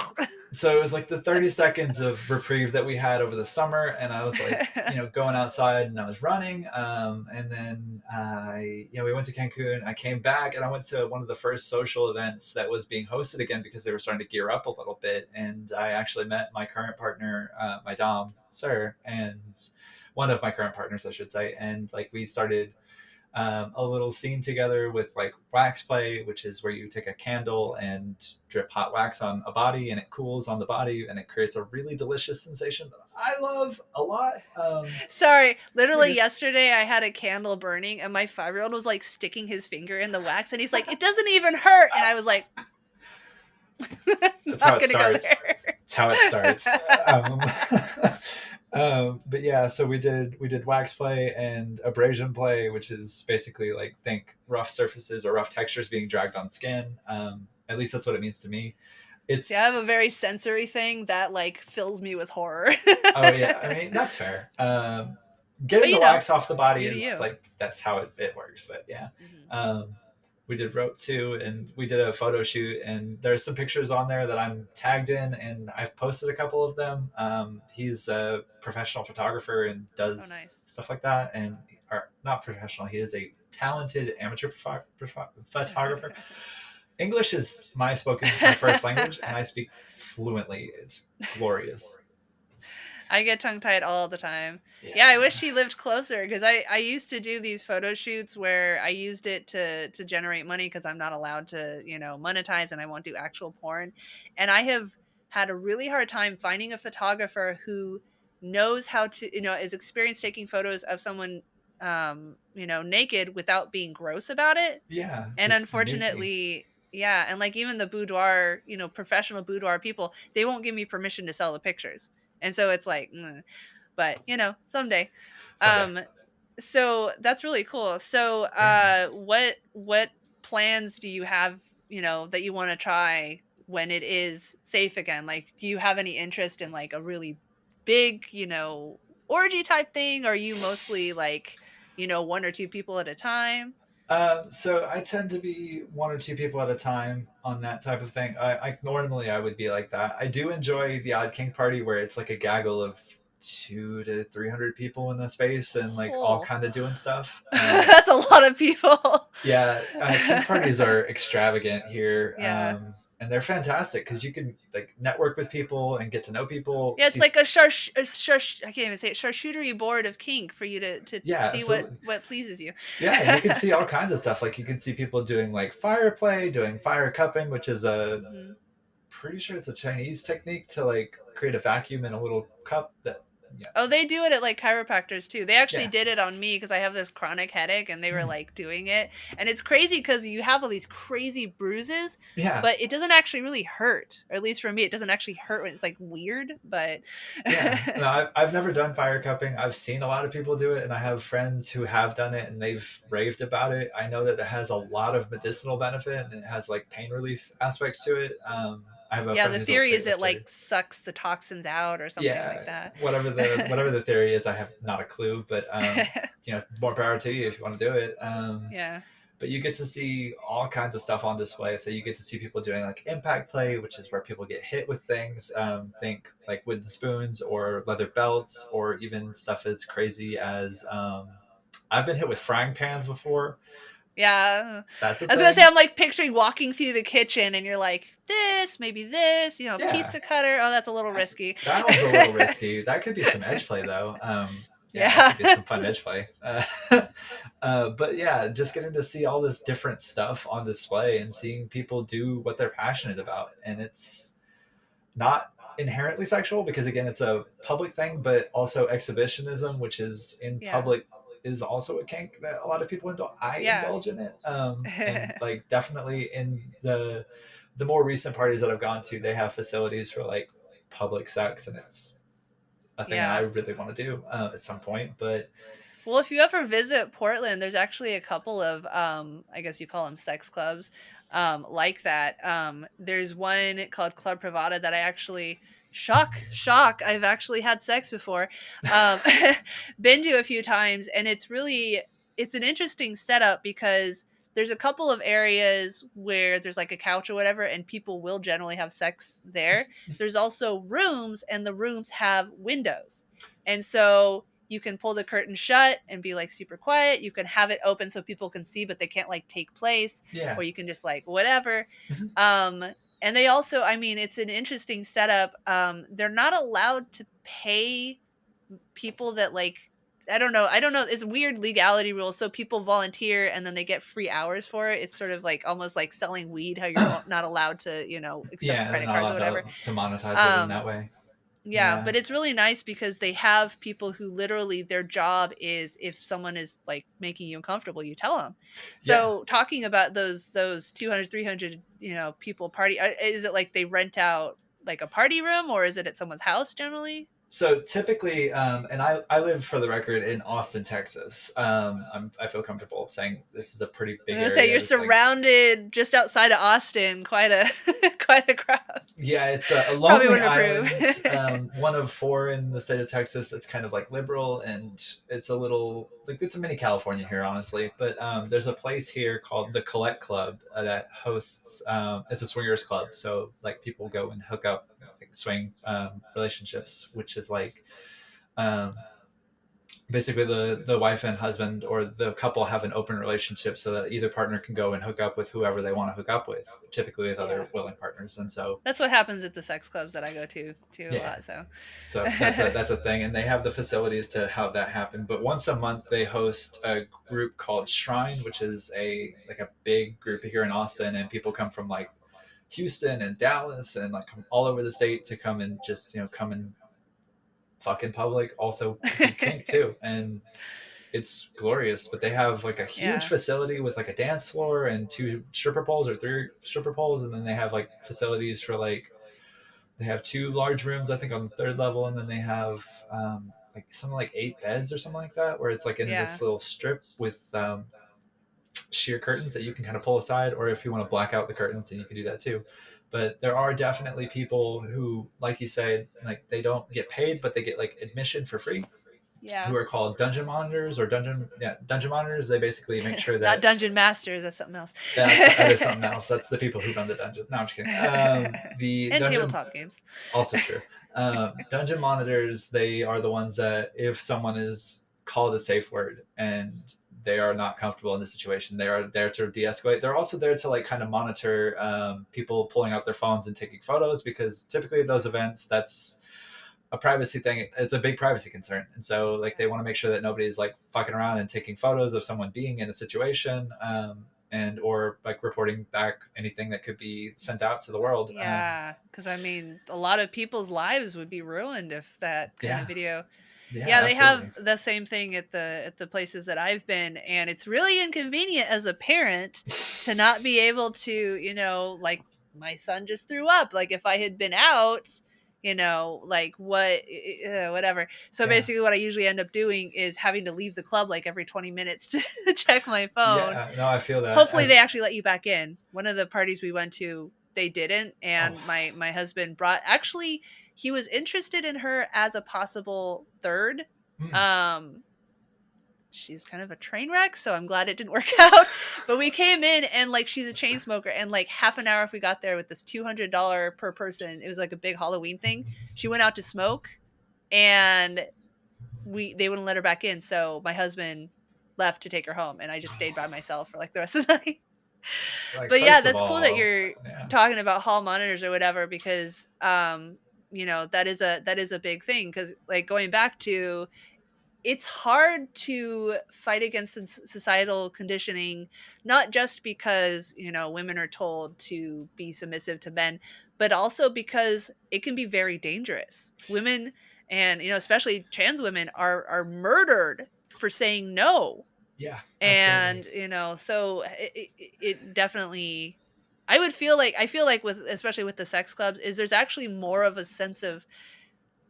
So it was like the 30 seconds of reprieve that we had over the summer, and I was like, going outside and I was running, and then we went to Cancun. I came back and I went to one of the first social events that was being hosted again because they were starting to gear up a little bit, and I actually met my current partner, my dom, sir, and one of my current partners, I should say, and like we started a little scene together with like wax play, which is where you take a candle and drip hot wax on a body and it cools on the body and it creates a really delicious sensation that I love a lot. Sorry, literally yesterday I had a candle burning and my 5-year-old was like sticking his finger in the wax and he's like, it doesn't even hurt. And I was like, that's how it starts. That's how it starts. But yeah, so we did wax play and abrasion play, which is basically like think rough surfaces or rough textures being dragged on skin. At least that's what it means to me. I have a very sensory thing that like fills me with horror. Oh yeah, I mean that's fair. Getting the wax off the body is like that's how it works. But yeah, we did rope too, and we did a photo shoot, and there's some pictures on there that I'm tagged in, and I've posted a couple of them. He's a professional photographer and does stuff like that, and or not professional. He is a talented amateur photographer. English is my first language, and I speak fluently. It's glorious. I get tongue-tied all the time. Yeah, I wish he lived closer because I used to do these photo shoots where I used it to generate money because I'm not allowed to, monetize and I won't do actual porn. And I have had a really hard time finding a photographer who knows how to, is experienced taking photos of someone, naked without being gross about it. Yeah. And unfortunately... Yeah, and like even the boudoir, professional boudoir people, they won't give me permission to sell the pictures. And so it's like, but someday. So that's really cool. So what plans do you have, that you want to try when it is safe again? Like, do you have any interest in like a really big, orgy type thing? Or are you mostly like, 1 or 2 people at a time? So I tend to be 1 or 2 people at a time on that type of thing. I normally I would be like that. I do enjoy the odd kink party where it's like a gaggle of 200 to 300 people in the space and like all kind of doing stuff. That's a lot of people. Yeah, kink parties are extravagant here. Yeah. And they're fantastic because you can like network with people and get to know people. Yeah, it's like I can't even say it, charcuterie board of kink for you to see what pleases you. Yeah, you can see all kinds of stuff. Like you can see people doing like fire play, doing fire cupping, which is pretty sure it's a Chinese technique to like create a vacuum in a little cup that. Yeah. Oh, they do it at like chiropractors too. They actually did it on me because I have this chronic headache, and they were like doing it, and it's crazy because you have all these crazy bruises, but it doesn't actually really hurt. Or at least for me, it doesn't actually hurt when it's like weird. But no, I've never done fire cupping. I've seen a lot of people do it, and I have friends who have done it, and they've raved about it. I know that it has a lot of medicinal benefit, and it has like pain relief aspects to it. The theory is it like sucks the toxins out or something like that. Whatever the theory is, I have not a clue, but more power to you if you want to do it. But you get to see all kinds of stuff on display. So you get to see people doing like impact play, which is where people get hit with things. Think like wooden spoons or leather belts, or even stuff as crazy as I've been hit with frying pans before. Yeah, that's. I was gonna say, I'm like picturing walking through the kitchen, and you're like, this, maybe this, pizza cutter. Oh, that's a little risky. That one's a little risky. That could be some edge play, though. That could be some fun edge play. But yeah, just getting to see all this different stuff on display and seeing people do what they're passionate about, and it's not inherently sexual because again, it's a public thing, but also exhibitionism, which is in public. Is also a kink that a lot of people indulge. Indulge in it. And like definitely in the more recent parties that I've gone to, they have facilities for like public sex, and it's a thing I really want to do at some point. But well, if you ever visit Portland, there's actually a couple of I guess you call them sex clubs like that. There's one called Club Privada that I actually shock I've actually had sex before. Um been to a few times, and it's an interesting setup because there's a couple of areas where there's like a couch or whatever, and people will generally have sex there. There's also rooms, and the rooms have windows. And so you can pull the curtain shut and be like super quiet. You can have it open so people can see, but they can't like take place. yeah, Or you can just like whatever. And they also, I mean, it's an interesting setup. They're not allowed to pay people that like, I don't know. It's weird legality rules. So people volunteer and then they get free hours for it. It's sort of like almost like selling weed, how you're not allowed to, accept credit cards or whatever. To monetize it in that way. Yeah, but it's really nice because they have people who literally their job is, if someone is like making you uncomfortable, you tell them. So talking about those 200, 300, people party, is it like they rent out like a party room, or is it at someone's house generally? So typically, and I live, for the record, in Austin, Texas. I feel comfortable saying this is a pretty big area. Say you're surrounded just outside of Austin, quite a crowd. Yeah, it's a lonely island, one of 4 in the state of Texas that's kind of like liberal, and it's a little like it's a mini California here, honestly. But there's a place here called the Collect Club that hosts. It's a swingers club, so like people go and hook up, like swing relationships, which is like basically the wife and husband or the couple have an open relationship so that either partner can go and hook up with whoever they want to hook up with, typically with other willing partners. And so that's what happens at the sex clubs that I go to a lot. So that's a thing, and they have the facilities to have that happen. But once a month they host a group called Shrine, which is a big group here in Austin, and people come from like Houston and Dallas and like all over the state to come and just come and fuck in public, also kink too, and it's glorious. But they have like a huge facility with like a dance floor and 2 stripper poles or 3 stripper poles, and then they have like facilities for like they have 2 large rooms, I think, on the 3rd level, and then they have like something like 8 beds or something like that, where it's like in this little strip with sheer curtains that you can kind of pull aside, or if you want to black out the curtains, then you can do that too. But there are definitely people who, like you said, like they don't get paid, but they get like admission for free. Yeah. Who are called dungeon monitors or dungeon monitors. They basically make sure that not dungeon masters. That's something else. That is something else. That's the people who run the dungeon. No, I'm just kidding. And tabletop games. Also true. Dungeon monitors. They are the ones that if someone is called a safe word and they are not comfortable in the situation, they are there to de-escalate. They're also there to like kind of monitor people pulling out their phones and taking photos, because typically at those events, that's a privacy thing. It's a big privacy concern, and so like they want to make sure that nobody's like fucking around and taking photos of someone being in a situation, and or like reporting back anything that could be sent out to the world. Yeah, because I mean, a lot of people's lives would be ruined if that kind of video. Yeah, they have the same thing at the places that I've been, and it's really inconvenient as a parent to not be able to, like my son just threw up. Like if I had been out, like whatever. So basically what I usually end up doing is having to leave the club like every 20 minutes to check my phone. Yeah, no, I feel that. Hopefully they actually let you back in. One of the parties we went to, they didn't, and my husband actually he was interested in her as a possible third. She's kind of a train wreck, so I'm glad it didn't work out. But we came in and like she's a chain smoker, and like half an hour if we got there with this $200 per person, it was like a big Halloween thing. She went out to smoke, and they wouldn't let her back in, so my husband left to take her home, and I just stayed by myself for like the rest of the night. But yeah, that's cool that you're talking about hall monitors or whatever, because that is a big thing, because like going back to, it's hard to fight against societal conditioning, not just because women are told to be submissive to men, but also because it can be very dangerous. Women, and especially trans women, are murdered for saying no. Yeah, absolutely. And so it definitely I feel like with, especially with the sex clubs, is there's actually more of a sense of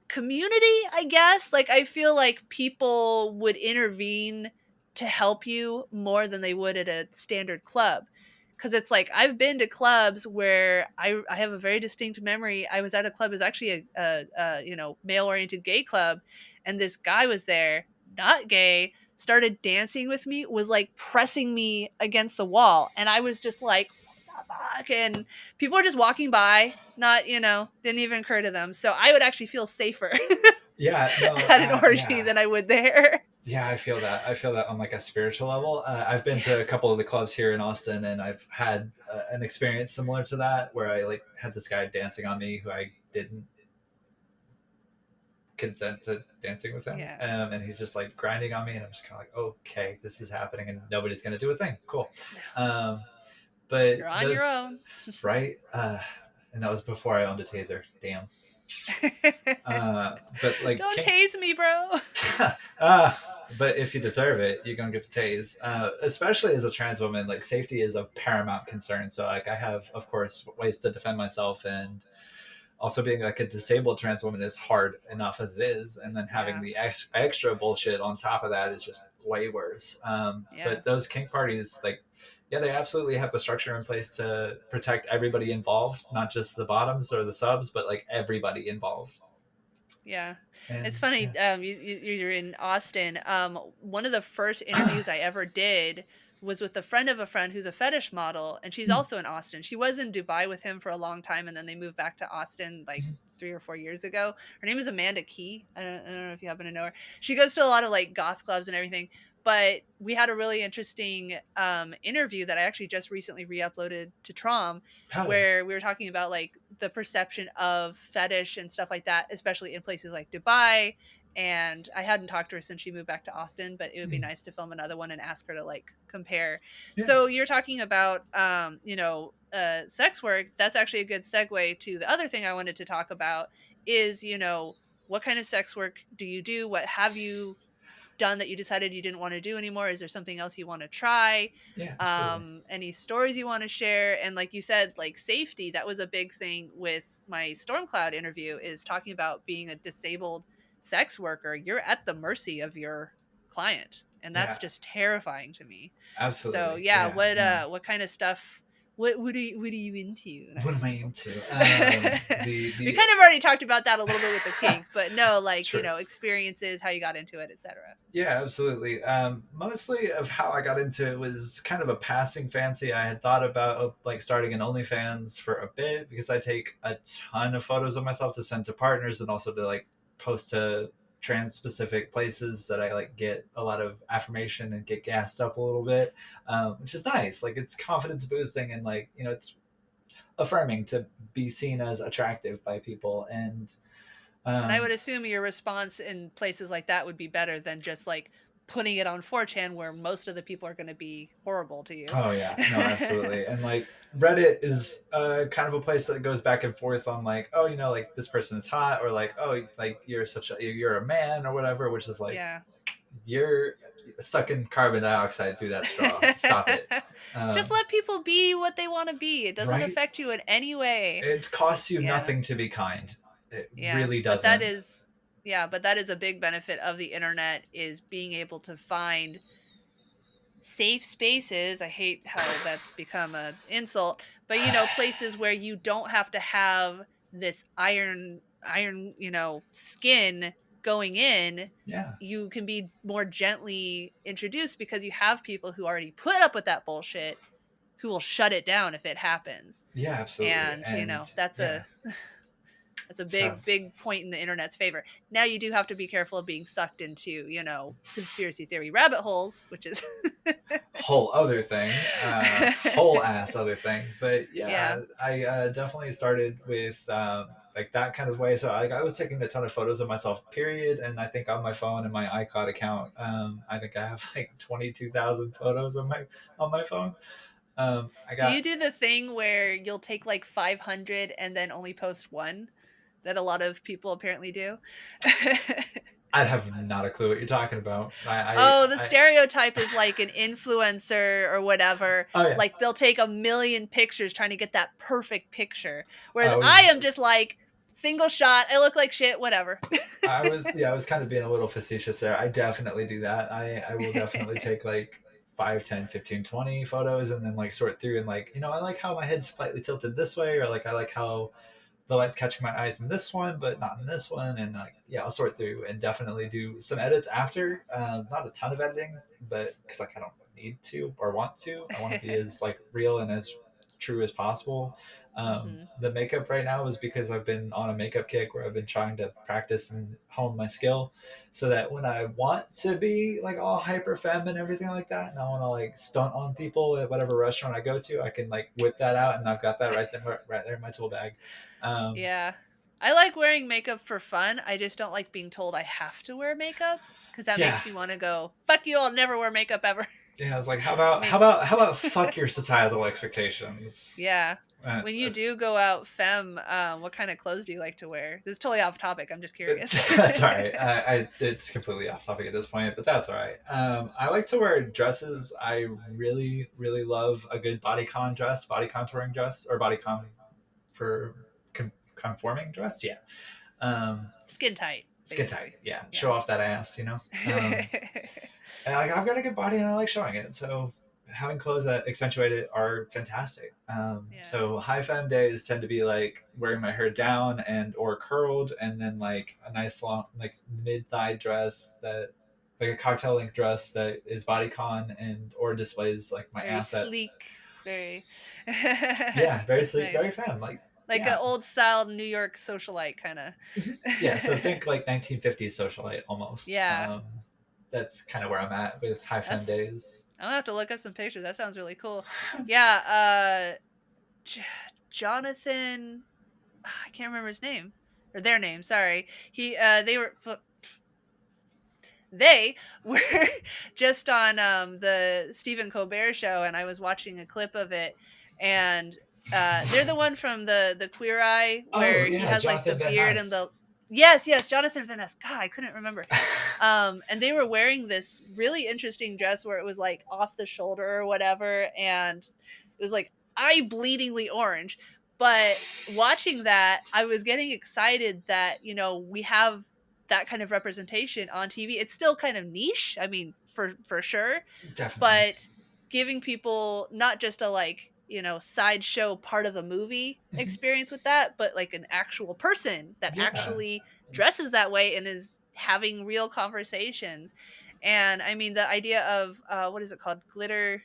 community, I guess. Like, I feel like people would intervene to help you more than they would at a standard club. Cause it's like, I've been to clubs where I have a very distinct memory. I was at a club, it was actually a male oriented gay club, and this guy was there, not gay, started dancing with me, was like pressing me against the wall. And I was just like, what the fuck? And people were just walking by, not, didn't even occur to them. So I would actually feel safer Yeah, no, at an orgy yeah. than I would there. Yeah, I feel that. I feel that on like a spiritual level. I've been to a couple of the clubs here in Austin, and I've had an experience similar to that, where I like had this guy dancing on me who I didn't consent to dancing with him, Yeah. and he's just like grinding on me, and I'm just kind of like, okay, this is happening, and nobody's gonna do a thing. Cool. But You're on your own. right? And that was before I owned a taser. Damn. But like, don't tase me, bro. But if you deserve it, you're gonna get the tase. Especially as a trans woman, like safety is of paramount concern. So like, I have, of course, ways to defend myself, and also being like a disabled trans woman is hard enough as it is, and then having the extra bullshit on top of that is just way worse. But those kink parties, like, yeah, they absolutely have the structure in place to protect everybody involved, not just the bottoms or the subs, but like everybody involved. Yeah. And, it's funny. Yeah. You're in Austin. One of the first interviews I ever did was with a friend of a friend who's a fetish model, and she's also in Austin. She was in Dubai with him for a long time, and then they moved back to Austin like 3 or 4 years ago. Her name is Amanda Key. I don't know if you happen to know her. She goes to a lot of like goth clubs and everything. But we had a really interesting interview that I actually just recently re-uploaded to Trom, where we were talking about like the perception of fetish and stuff like that, especially in places like Dubai. And I hadn't talked to her since she moved back to Austin, but it would be nice to film another one and ask her to like compare. Yeah. So you're talking about, sex work. That's actually a good segue to the other thing I wanted to talk about is, what kind of sex work do you do? What have you done that you decided you didn't want to do anymore? Is there something else you want to try? Any stories you want to share? And like you said, like safety, that was a big thing with my Stormcloud interview, is talking about being a disabled sex worker. You're at the mercy of your client, and that's just terrifying to me. Absolutely. So what kind of stuff, what are you into? What am I into? We kind of already talked about that a little bit with the kink, but no, like, experiences, how you got into it, etc. Yeah, absolutely. Mostly of how I got into it was kind of a passing fancy. I had thought about like starting an OnlyFans for a bit, because I take a ton of photos of myself to send to partners, and also to like post to trans specific places that I like get a lot of affirmation and get gassed up a little bit, which is nice. Like, it's confidence boosting, and like, it's affirming to be seen as attractive by people. And I would assume your response in places like that would be better than just like putting it on 4chan, where most of the people are going to be horrible to you. Oh yeah, no, absolutely. And like Reddit is kind of a place that goes back and forth on like, oh, like this person is hot, or like, oh, like you're a man or whatever, which is like, you're sucking carbon dioxide through that straw. Stop it. Just let people be what they want to be. It doesn't affect you in any way. It costs you nothing to be kind. It really doesn't. But that is a big benefit of the internet, is being able to find safe spaces. I hate how that's become an insult, but places where you don't have to have this iron, skin going in. Yeah. You can be more gently introduced, because you have people who already put up with that bullshit, who will shut it down if it happens. Yeah, absolutely. And that's a big point in the internet's favor. Now you do have to be careful of being sucked into, conspiracy theory rabbit holes, which is whole other thing, whole ass other thing. But I definitely started with like that kind of way. So I was taking a ton of photos of myself, period. And I think on my phone and my iCloud account, I think I have like 22,000 photos on my phone. Do you do the thing where you'll take like 500 and then only post one, that a lot of people apparently do? I have not a clue what you're talking about. The stereotype is like an influencer or whatever. Oh yeah. Like they'll take a million pictures trying to get that perfect picture. Whereas I I was am just like single shot. I look like shit. Whatever. I was kind of being a little facetious there. I definitely do that. I will definitely take like 5, 10, 15, 20 photos and then like sort through and like, I like how my head's slightly tilted this way, or like I like how the light's catching my eyes in this one, but not in this one. And like, yeah, I'll sort through and definitely do some edits after. Not a ton of editing, but because like I don't need to or want to. I want to be as like real and as true as possible. Mhm. The makeup right now is because I've been on a makeup kick where I've been trying to practice and hone my skill so that when I want to be like all hyper femme and everything like that, and I want to like stunt on people at whatever restaurant I go to, I can like whip that out and I've got that right there in my tool bag. Yeah. I like wearing makeup for fun. I just don't like being told I have to wear makeup because that Yeah. makes me want to go, fuck you, I'll never wear makeup ever. Yeah, I was like, how I about mean- how about fuck your societal expectations? Yeah. When you do go out femme, what kind of clothes do you like to wear? This is totally off topic. I'm just curious. That's all right. It's completely off topic at this point, but that's all right. I like to wear dresses. I really, really love a good bodycon dress, body contouring dress, or bodycon for conforming dress. Yeah. Skin tight. Skin Basically. tight. Yeah. Show off that ass, And I've got a good body and I like showing it. So having clothes that accentuate it are fantastic. Yeah. So high femme days tend to be like wearing my hair down and or curled, and then like a nice long like mid thigh dress that like a cocktail length dress that is bodycon and or displays like my very assets. sleek. Very. Yeah, very sleek, nice. very femme. Like an old style New York socialite kind of. Yeah, so think like 1950s socialite almost. Yeah. That's kind of where I'm at with high femme days. I'm gonna have to look up some pictures. That sounds really cool. Yeah, Jonathan, I can't remember his name or their name. Sorry, they were just on the Stephen Colbert show, and I was watching a clip of it, and they're the one from the Queer Eye where he has Jonathan like the Van beard Ness. and the. Yes, Jonathan Van Ness. God, I couldn't remember. And they were wearing this really interesting dress where it was like off the shoulder or whatever, and it was like eye-bleedingly orange. But watching that, I was getting excited that we have that kind of representation on TV. It's still kind of niche. I mean, for sure, Definitely. but giving people not just a sideshow part of a movie experience with that, but like an actual person that actually dresses that way and is having real conversations. And I mean, the idea of what is it called? Glitter,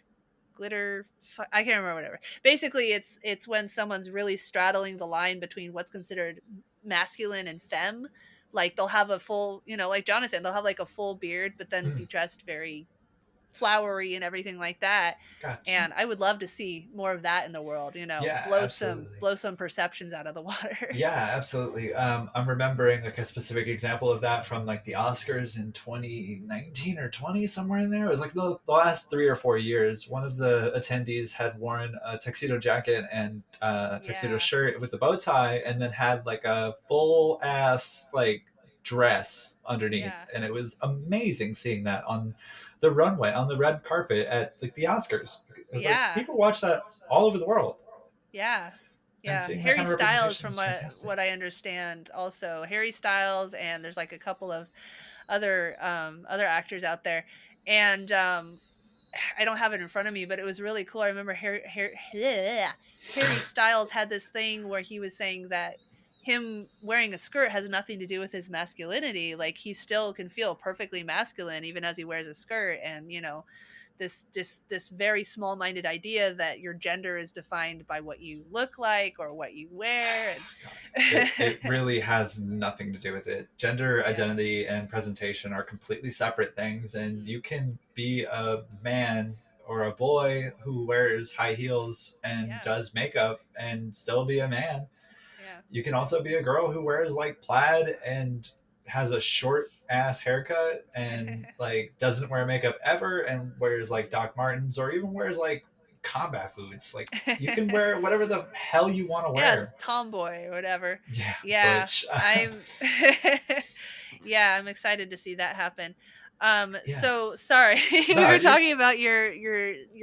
I can't remember. Whatever. Basically, it's when someone's really straddling the line between what's considered masculine and femme. Like they'll have a full, like Jonathan, they'll have like a full beard, but then be dressed very flowery and everything like that. Gotcha. And I would love to see more of that in the world, blow some perceptions out of the water. Yeah, absolutely. I'm remembering like a specific example of that from like the Oscars in 2019 or 20, somewhere in there. It was like the last 3 or 4 years. One of the attendees had worn a tuxedo jacket and tuxedo shirt with the bow tie, and then had like a full ass like dress underneath, and it was amazing seeing that on the runway, on the red carpet at like the Oscars. It's like people watch that all over the world. Yeah. Harry Styles, from what I understand, also Harry Styles, and there's like a couple of other actors out there, and I don't have it in front of me, but it was really cool. I remember Harry Styles had this thing where he was saying that him wearing a skirt has nothing to do with his masculinity. Like he still can feel perfectly masculine even as he wears a skirt. And this very small-minded idea that your gender is defined by what you look like or what you wear. It really has nothing to do with it. Gender identity and presentation are completely separate things, and you can be a man or a boy who wears high heels and does makeup and still be a man. You can also be a girl who wears like plaid and has a short ass haircut and like doesn't wear makeup ever and wears like Doc Martens or even wears like combat boots. Like you can wear whatever the hell you want to wear. Tomboy or whatever. Yeah. I'm Yeah, I'm excited to see that happen. Yeah. So sorry, we No, were you. talking about your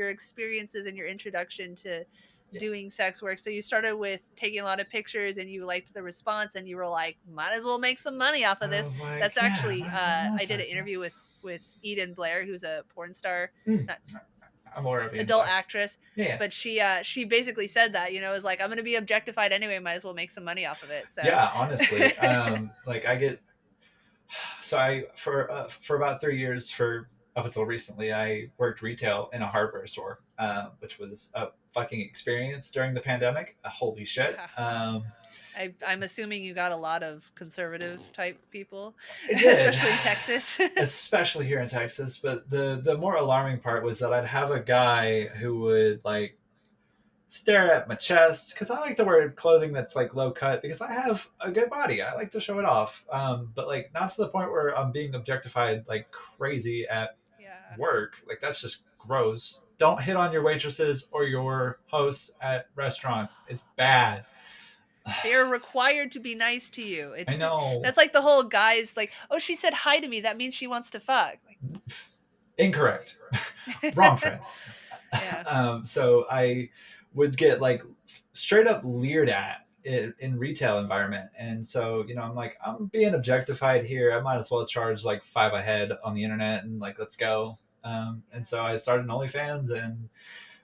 experiences and your introduction to Yeah. doing sex work. So you started with taking a lot of pictures, and you liked the response, and you were like, might as well make some money off of I this. was like, That's yeah, actually might as well I did an monetize interview this. with Eden Blair, who's a porn star, Mm, not I'm aware of you. adult actress, Yeah. but she basically said that, you know, is like, I'm gonna be objectified anyway, might as well make some money off of it. So Yeah, honestly, like I get. So I for about 3 years, for up until recently, I worked retail in a hardware store, which was a fucking experience during the pandemic. Holy shit. yeah. I'm assuming you got a lot of conservative type people, It did. especially in Texas. Especially here in Texas. But the more alarming part was that I'd have a guy who would like stare at my chest because I like to wear clothing that's like low cut because I have a good body. I like to show it off, but like not to the point where I'm being objectified like crazy at Yeah. work. Like that's just gross. Don't hit on your waitresses or your hosts at restaurants. It's bad. They are required to be nice to you. I It's know. that's like the whole guys like, oh, she said hi to me. That means she wants to fuck. Incorrect. Like, Wrong friend. yeah. So I would get like straight up leered at in retail environment, and so I'm like, I'm being objectified here. I might as well charge like five a head on the internet and like let's go. And so I started an OnlyFans and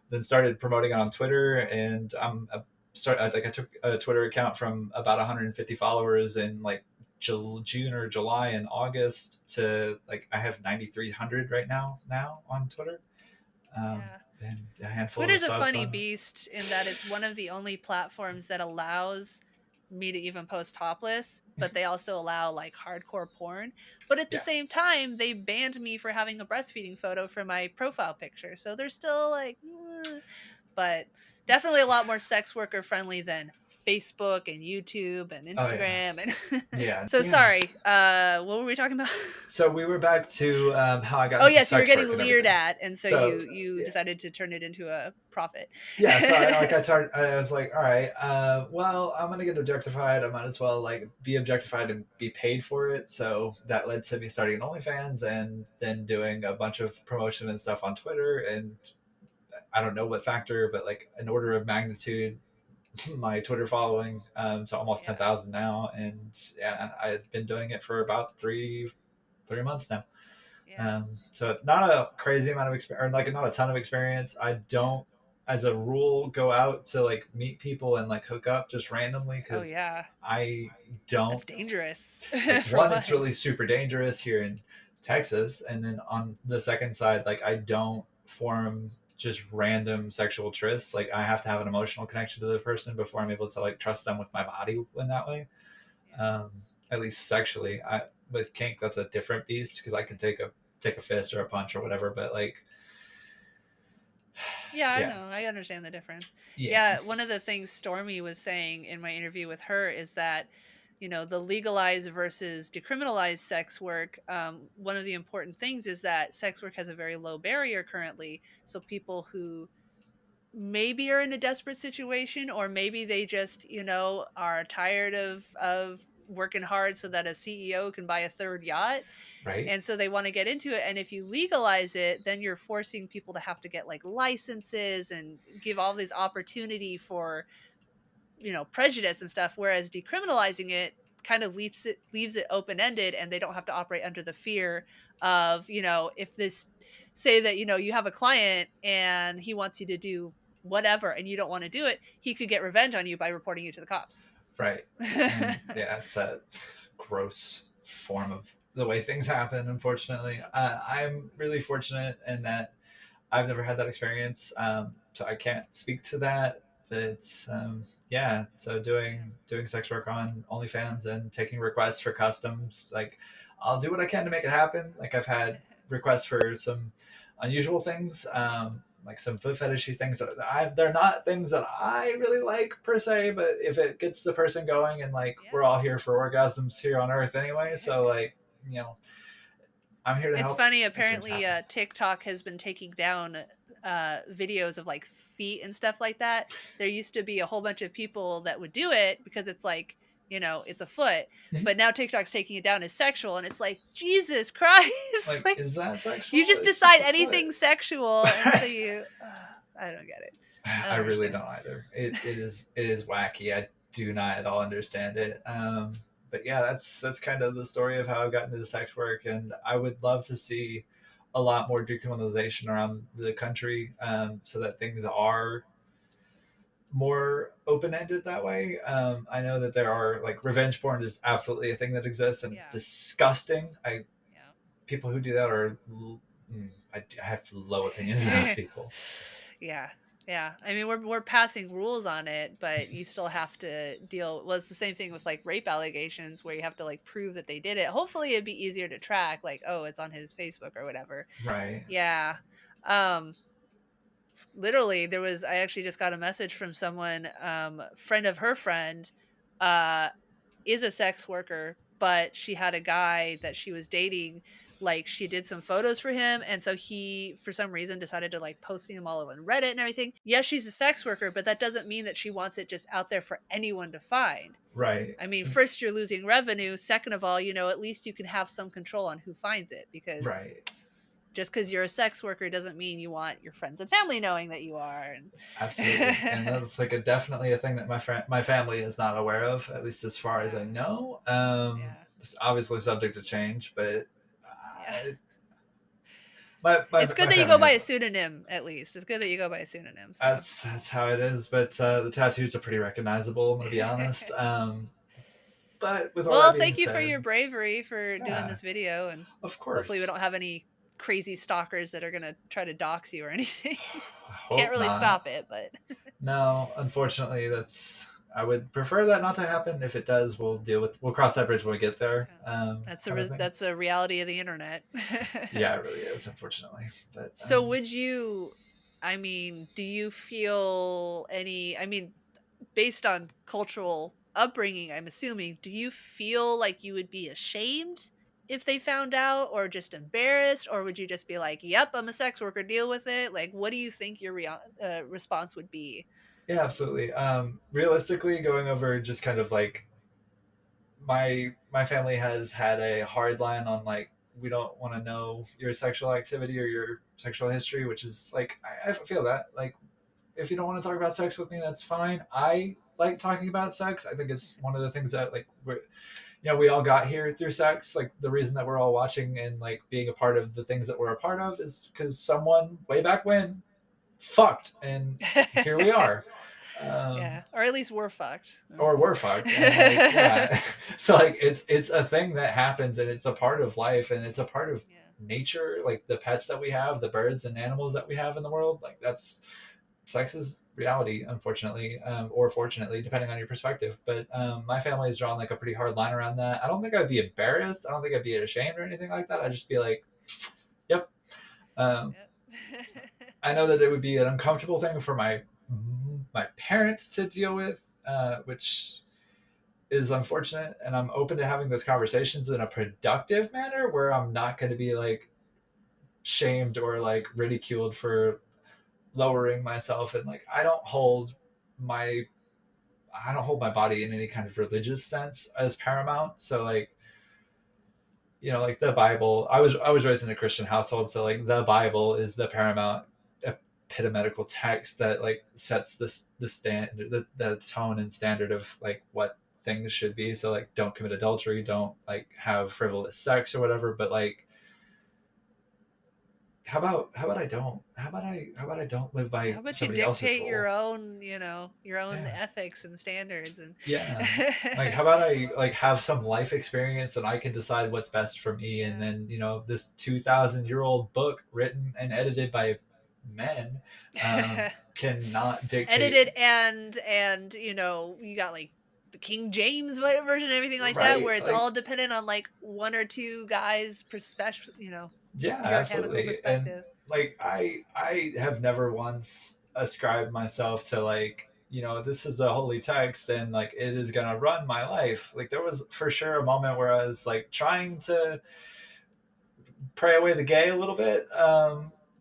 then started promoting it on Twitter, and I took a Twitter account from about 150 followers in like June or July and August to like I have 9,300 right now on Twitter. Yeah. And a handful of Twitter's a subs funny on. beast in that it's one of the only platforms that allows me to even post topless, but they also allow like hardcore porn. But at the Yeah. same time, they banned me for having a breastfeeding photo for my profile picture. So they're still like, but definitely a lot more sex worker friendly than Facebook and YouTube and Oh yeah. Instagram and Yeah. so Yeah. sorry. What were we talking about? So we were back to how I got Oh into yes, you were sex work getting and leered everything. at, and so So you yeah, decided to turn it into a profit. yeah. So I was like, all right, well, I'm gonna get objectified. I might as well like be objectified and be paid for it. So that led to me starting OnlyFans and then doing a bunch of promotion and stuff on Twitter. And I don't know what factor, but like an order of magnitude, my Twitter following to almost Yeah. 10,000 now. And yeah, I've been doing it for about three months now. Yeah. So not a crazy amount of experience, or like not a ton of experience. I don't, as a rule, go out to like meet people and like hook up just randomly Oh because yeah. I That's don't dangerous. like. For One, one. it's really super dangerous here in Texas, and then on the second side, like I don't form just random sexual trysts. Like I have to have an emotional connection to the person before I'm able to like trust them with my body in that way. Yeah. At least sexually. With kink, that's a different beast because I can take a fist or a punch or whatever, but like Yeah, I yeah. know. I understand the difference. Yeah. Yeah, one of the things Stormy was saying in my interview with her is that, you know, the legalized versus decriminalized sex work, one of the important things is that sex work has a very low barrier currently. So people who maybe are in a desperate situation, or maybe they just, you know, are tired of working hard so that a CEO can buy a third yacht, Right. and so they want to get into it. And if you legalize it, then you're forcing people to have to get like licenses and give all this opportunity for, you know, prejudice and stuff, whereas decriminalizing it kind of leaves it open ended, and they don't have to operate under the fear of, you know, if this, say that, you know, you have a client and he wants you to do whatever and you don't want to do it, he could get revenge on you by reporting you to the cops. Right. And yeah, it's that gross form of the way things happen, unfortunately. I'm really fortunate in that I've never had that experience, so I can't speak to that. But yeah, so doing sex work on OnlyFans and taking requests for customs, like I'll do what I can to make it happen. Like I've had requests for some unusual things, like some foot fetishy things that they're not things that I really like per se, but if it gets the person going, and like we're all here for orgasms here on Earth anyway, so like you know, I'm here to It's help. funny, apparently TikTok has been taking down videos of like feet and stuff like that. There used to be a whole bunch of people that would do it because it's like it's a foot. But now TikTok's taking it down as sexual, and it's like, Jesus Christ. Like, is that sexual? You just It's decide a anything foot. sexual, and so you I don't get it. I really don't either. It is wacky. I do not at all understand it. But yeah, that's kind of the story of how I got into sex work, and I would love to see a lot more decriminalization around the country, so that things are more open-ended that way. I know that there are, like, revenge porn is absolutely a thing that exists, and it's disgusting. People who do that are, I have low opinions of those people. Yeah. I mean, we're passing rules on it, but you still have to deal. Well, it's the same thing with like rape allegations, where you have to like prove that they did it. Hopefully, it'd be easier to track. Like, oh, it's on his Facebook or whatever. Right. Yeah. Literally, I actually just got a message from someone, friend of her friend, is a sex worker, but she had a guy that she was dating. Like, she did some photos for him, and so he, for some reason, decided to like posting them all over Reddit and everything. Yes, she's a sex worker, but that doesn't mean that she wants it just out there for anyone to find. Right. I mean, first, you're losing revenue. Second of all, at least you can have some control on who finds it, because just because you're a sex worker doesn't mean you want your friends and family knowing that you are. Absolutely. And that's like definitely a thing that my family is not aware of, at least as far as I know. It's obviously subject to change, but it's good that you go by a pseudonym. At least it's good that you go by a pseudonym. So. That's how it is. But the tattoos are pretty recognizable, I'm gonna be honest. But with all that being thank you said, for your bravery for doing this video, and of course, hopefully we don't have any crazy stalkers that are gonna try to dox you or anything. Can't really stop it, but no, unfortunately, I would prefer that not to happen. If it does, we'll cross that bridge when we get there. That's a reality of the internet. Yeah, it really is, unfortunately. But so would you, do you feel based on cultural upbringing, I'm assuming, do you feel like you would be ashamed if they found out, or just embarrassed, or would you just be like, yep, I'm a sex worker, deal with it? Like, what do you think your response would be? Yeah, absolutely. Realistically, going over just kind of like my family has had a hard line on, like, we don't want to know your sexual activity or your sexual history, which is like, I feel that, like, if you don't want to talk about sex with me, that's fine. I like talking about sex. I think it's one of the things that, like, we all got here through sex. Like, the reason that we're all watching and like being a part of the things that we're a part of is because someone way back when fucked, and here we are. Or at least we're fucked. And, like, so like it's a thing that happens, and it's a part of life, and it's a part of nature. Like, the pets that we have, the birds and animals that we have in the world, like, that's sex is reality, unfortunately, or fortunately, depending on your perspective. But my family has drawn like a pretty hard line around that. I don't think I'd be embarrassed. I don't think I'd be ashamed or anything like that. I'd just be like, yep. I know that it would be an uncomfortable thing for my parents to deal with, which is unfortunate. And I'm open to having those conversations in a productive manner where I'm not going to be like shamed or like ridiculed for lowering myself. And like, I don't hold my body in any kind of religious sense as paramount. So like, like the Bible, I was raised in a Christian household, so like the Bible is the paramount epidemical text that like sets the standard, the tone and standard of like what things should be. So like, don't commit adultery, don't like have frivolous sex or whatever. But like, how about I don't live by somebody else's rule? Your own, your own ethics and standards, and like, how about I like have some life experience and I can decide what's best for me? And then this 2,000-year-old book written and edited by men cannot dictate. Edited and you got like the King James version and everything like that, where it's like, all dependent on like one or two guys' perspective, absolutely. And like, I have never once ascribed myself to like, this is a holy text and like it is gonna run my life. Like, there was for sure a moment where I was like trying to pray away the gay a little bit,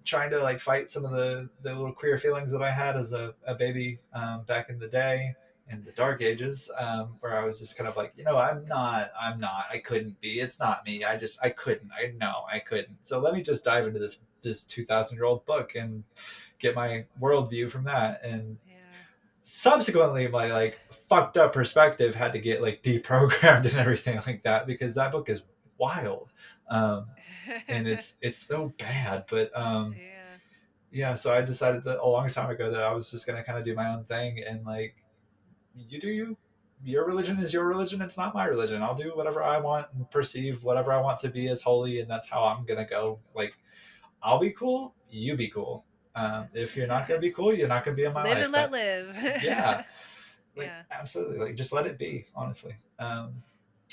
trying to like fight some of the little queer feelings that I had as a baby back in the day. in the dark ages, where I was just kind of like, I'm not, I couldn't be, it's not me. I couldn't, I couldn't. So let me just dive into this 2,000-year-old book and get my worldview from that. And Yeah. subsequently, my like fucked up perspective had to get like deprogrammed and everything like that, because that book is wild. And it's so bad, but Yeah. yeah, so I decided that a long time ago that I was just gonna kind of do my own thing, and like, you do you. Your religion is your religion. It's not my religion. I'll do whatever I want and perceive whatever I want to be as holy, and that's how I'm gonna go. Like, I'll be cool. You be cool. If you're not gonna be cool, you're not gonna be in my Live life. and let live. Yeah, like Yeah. absolutely. Like, just let it be. Honestly.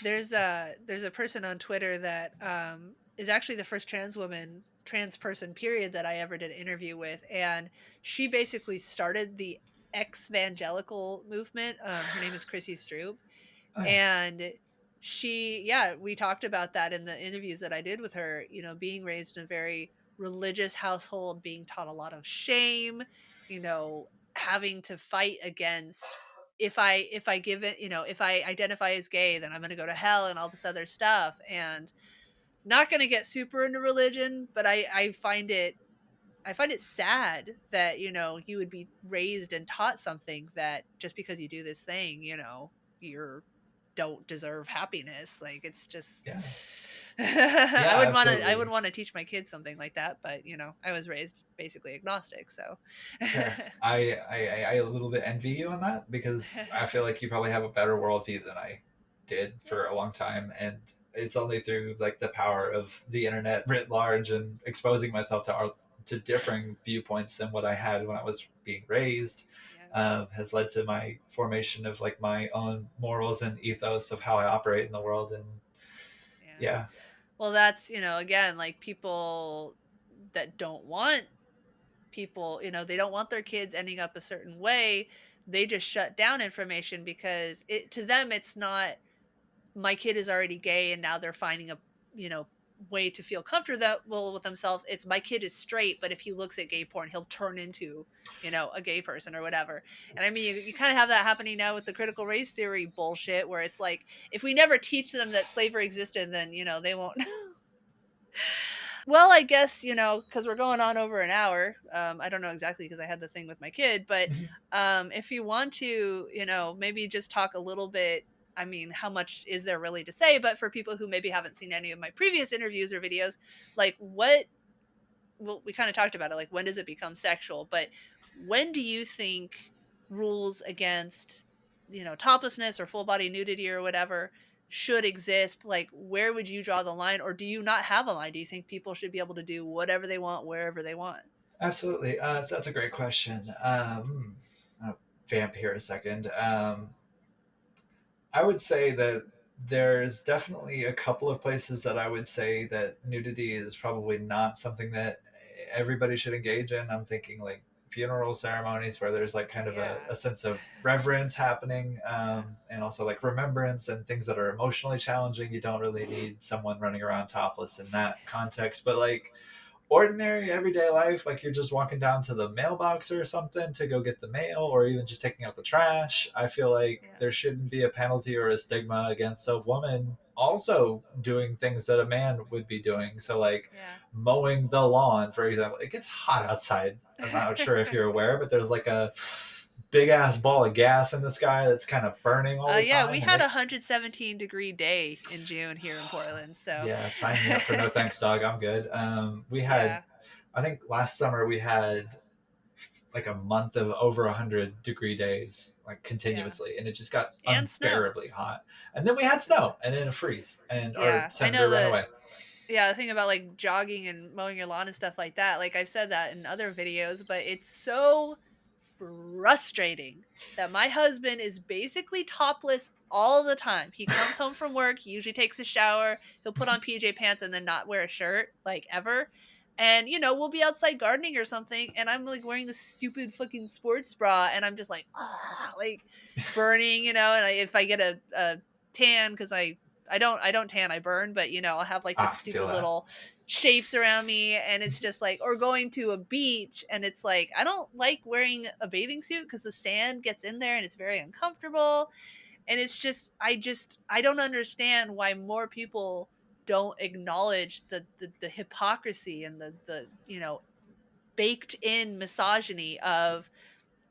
There's a person on Twitter that is actually the first trans person period that I ever did an interview with, and she basically started the ex-evangelical movement. Her name is Chrissy Stroop, Okay. and we talked about that in the interviews that I did with her. Being raised in a very religious household, being taught a lot of shame, having to fight against, if I give it, if I identify as gay, then I'm going to go to hell and all this other stuff. And not going to get super into religion, but I find it sad that you would be raised and taught something that just because you do this thing, you're don't deserve happiness. Like, it's just Yeah. I Yeah. wouldn't want to I Absolutely. wouldn't want to teach my kids something like that, but I was raised basically agnostic, so Fair. I a little bit envy you on that, because I feel like you probably have a better worldview than I did for a long time, and it's only through like the power of the internet writ large and exposing myself to differing viewpoints than what I had when I was being raised, yeah. has led to my formation of like my own morals and ethos of how I operate in the world. And Yeah. yeah, Well, that's, again, like, people that don't want people, they don't want their kids ending up a certain way. They just shut down information because to them, it's not, my kid is already gay and now they're finding a, way to feel comfortable with themselves. It's, my kid is straight, but if he looks at gay porn, he'll turn into, a gay person or whatever. And I mean, you kind of have that happening now with the critical race theory bullshit, where it's like, if we never teach them that slavery existed, then, they won't. Well, I guess, because we're going on over an hour. I don't know exactly, because I had the thing with my kid, but if you want to, maybe just talk a little bit. I mean, how much is there really to say? But for people who maybe haven't seen any of my previous interviews or videos, like, well, we kind of talked about it, like, when does it become sexual? But when do you think rules against, toplessness or full body nudity or whatever should exist? Like, where would you draw the line, or do you not have a line? Do you think people should be able to do whatever they want wherever they want? absolutely. That's a great question. I'll vamp here a second. I would say that there's definitely a couple of places that I would say that nudity is probably not something that everybody should engage in. I'm thinking like funeral ceremonies where there's like kind of Yeah. a sense of reverence happening, Yeah. and also like remembrance and things that are emotionally challenging. You don't really need someone running around topless in that context, but like ordinary everyday life, like you're just walking down to the mailbox or something to go get the mail, or even just taking out the trash, I feel like Yeah. there shouldn't be a penalty or a stigma against a woman also doing things that a man would be doing. So like Yeah. mowing the lawn, for example. It gets hot outside. I'm not sure if you're aware, but there's like a big ass ball of gas in the sky that's kind of burning all the Yeah, we time, and had it, 117-degree day in June here in Portland, so yeah, sign me up for no thanks, dog. I'm good. We had, yeah. I think last summer we had like a month of over 100-degree days, like Yeah. continuously, and it just got And snow. unbearably hot. And then we had snow and then a freeze, and our Yeah, I know senator ran that. away. Yeah, the thing about, like, jogging and mowing your lawn and stuff like that, like, I've said that in other videos, but it's so frustrating that my husband is basically topless all the time. He comes home from work, he usually takes a shower, he'll put on PJ pants and then not wear a shirt, like, ever. And, we'll be outside gardening or something, and I'm, like, wearing this stupid fucking sports bra, and I'm just like, like, burning, and if I get a tan, because I I don't tan, I burn, but you know, I'll have like the Feel stupid that. little shapes around me, and it's just like, or going to a beach, and it's like I don't like wearing a bathing suit because the sand gets in there and it's very uncomfortable, and it's just I don't understand why more people don't acknowledge the hypocrisy and the you know, baked in misogyny of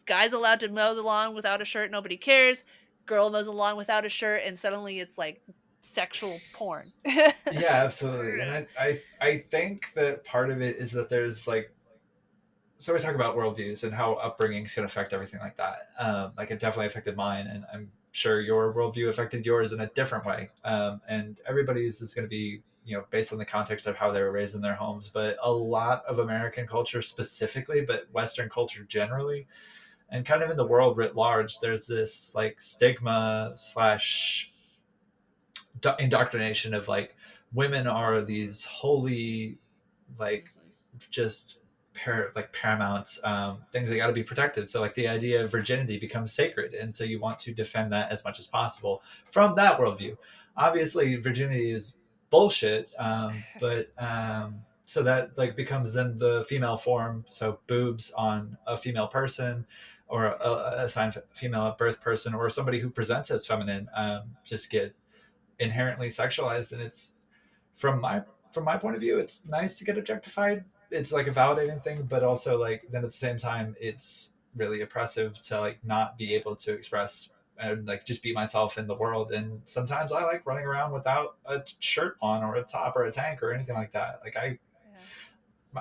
guys allowed to mow the lawn without a shirt, nobody cares. Girl mows the lawn without a shirt, and suddenly it's like sexual porn. Yeah, absolutely. And I think that part of it is that there's like, so we talk about worldviews and how upbringings can affect everything like that. Like it definitely affected mine, and I'm sure your worldview affected yours in a different way. And everybody's is going to be, you know, based on the context of how they were raised in their homes. But a lot of American culture specifically, but Western culture generally, and kind of in the world writ large, there's this like stigma slash indoctrination of like women are these holy, like just paramount things that got to be protected. So like the idea of virginity becomes sacred, and so you want to defend that as much as possible from that worldview. Obviously, virginity is bullshit, but so that like becomes then the female form. So boobs on a female person, or a assigned female at birth person, or somebody who presents as feminine, just get inherently sexualized. And it's from my point of view, it's nice to get objectified. It's like a validating thing, but also like then at the same time, it's really oppressive to like not be able to express and like just be myself in the world. And sometimes I like running around without a shirt on or a top or a tank or anything like that. Like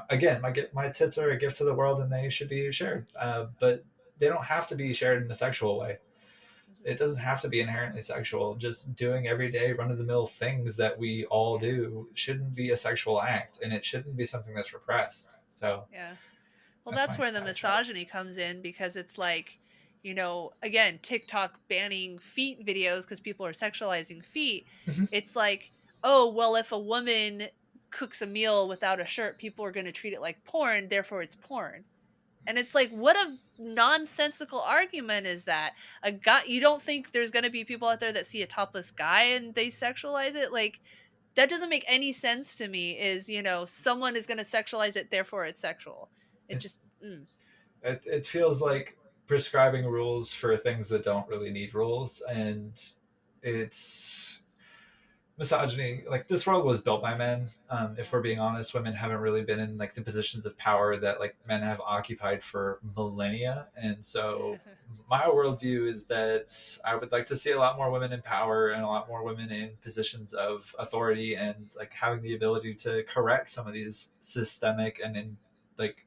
again, my tits are a gift to the world and they should be shared. But they don't have to be shared in a sexual way. It doesn't have to be inherently sexual. Just doing everyday run-of-the-mill things that we all do shouldn't be a sexual act, and it shouldn't be something that's repressed. So Yeah. Well, that's that's my where the diatribe. misogyny comes in, because it's like, you know, again, TikTok banning feet videos because people are sexualizing feet. It's like, oh, well, if a woman cooks a meal without a shirt, people are going to treat it like porn, therefore it's porn. And it's like, what a nonsensical argument is that? A guy, you don't think there's going to be people out there that see a topless guy and they sexualize it? Like, that doesn't make any sense to me. Is, you know, someone is going to sexualize it, therefore it's sexual. It It, just, it feels like prescribing rules for things that don't really need rules, and it's misogyny. Like this world was built by men. If we're being honest, women haven't really been in like the positions of power that like men have occupied for millennia. And so my worldview is that I would like to see a lot more women in power and a lot more women in positions of authority, and like having the ability to correct some of these systemic and in like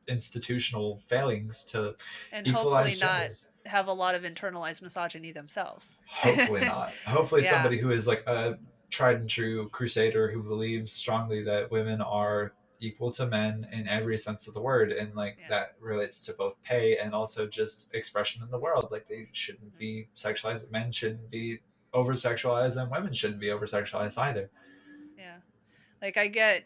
institutional failings to and hopefully equalize not gender. have a lot of internalized misogyny themselves. Hopefully not. Hopefully Yeah, somebody who is like a tried and true crusader who believes strongly that women are equal to men in every sense of the word, and like yeah. that relates to both pay and also just expression in the world. Like they shouldn't be sexualized. Men shouldn't be over sexualized, and women shouldn't be over sexualized either. Yeah. Like I get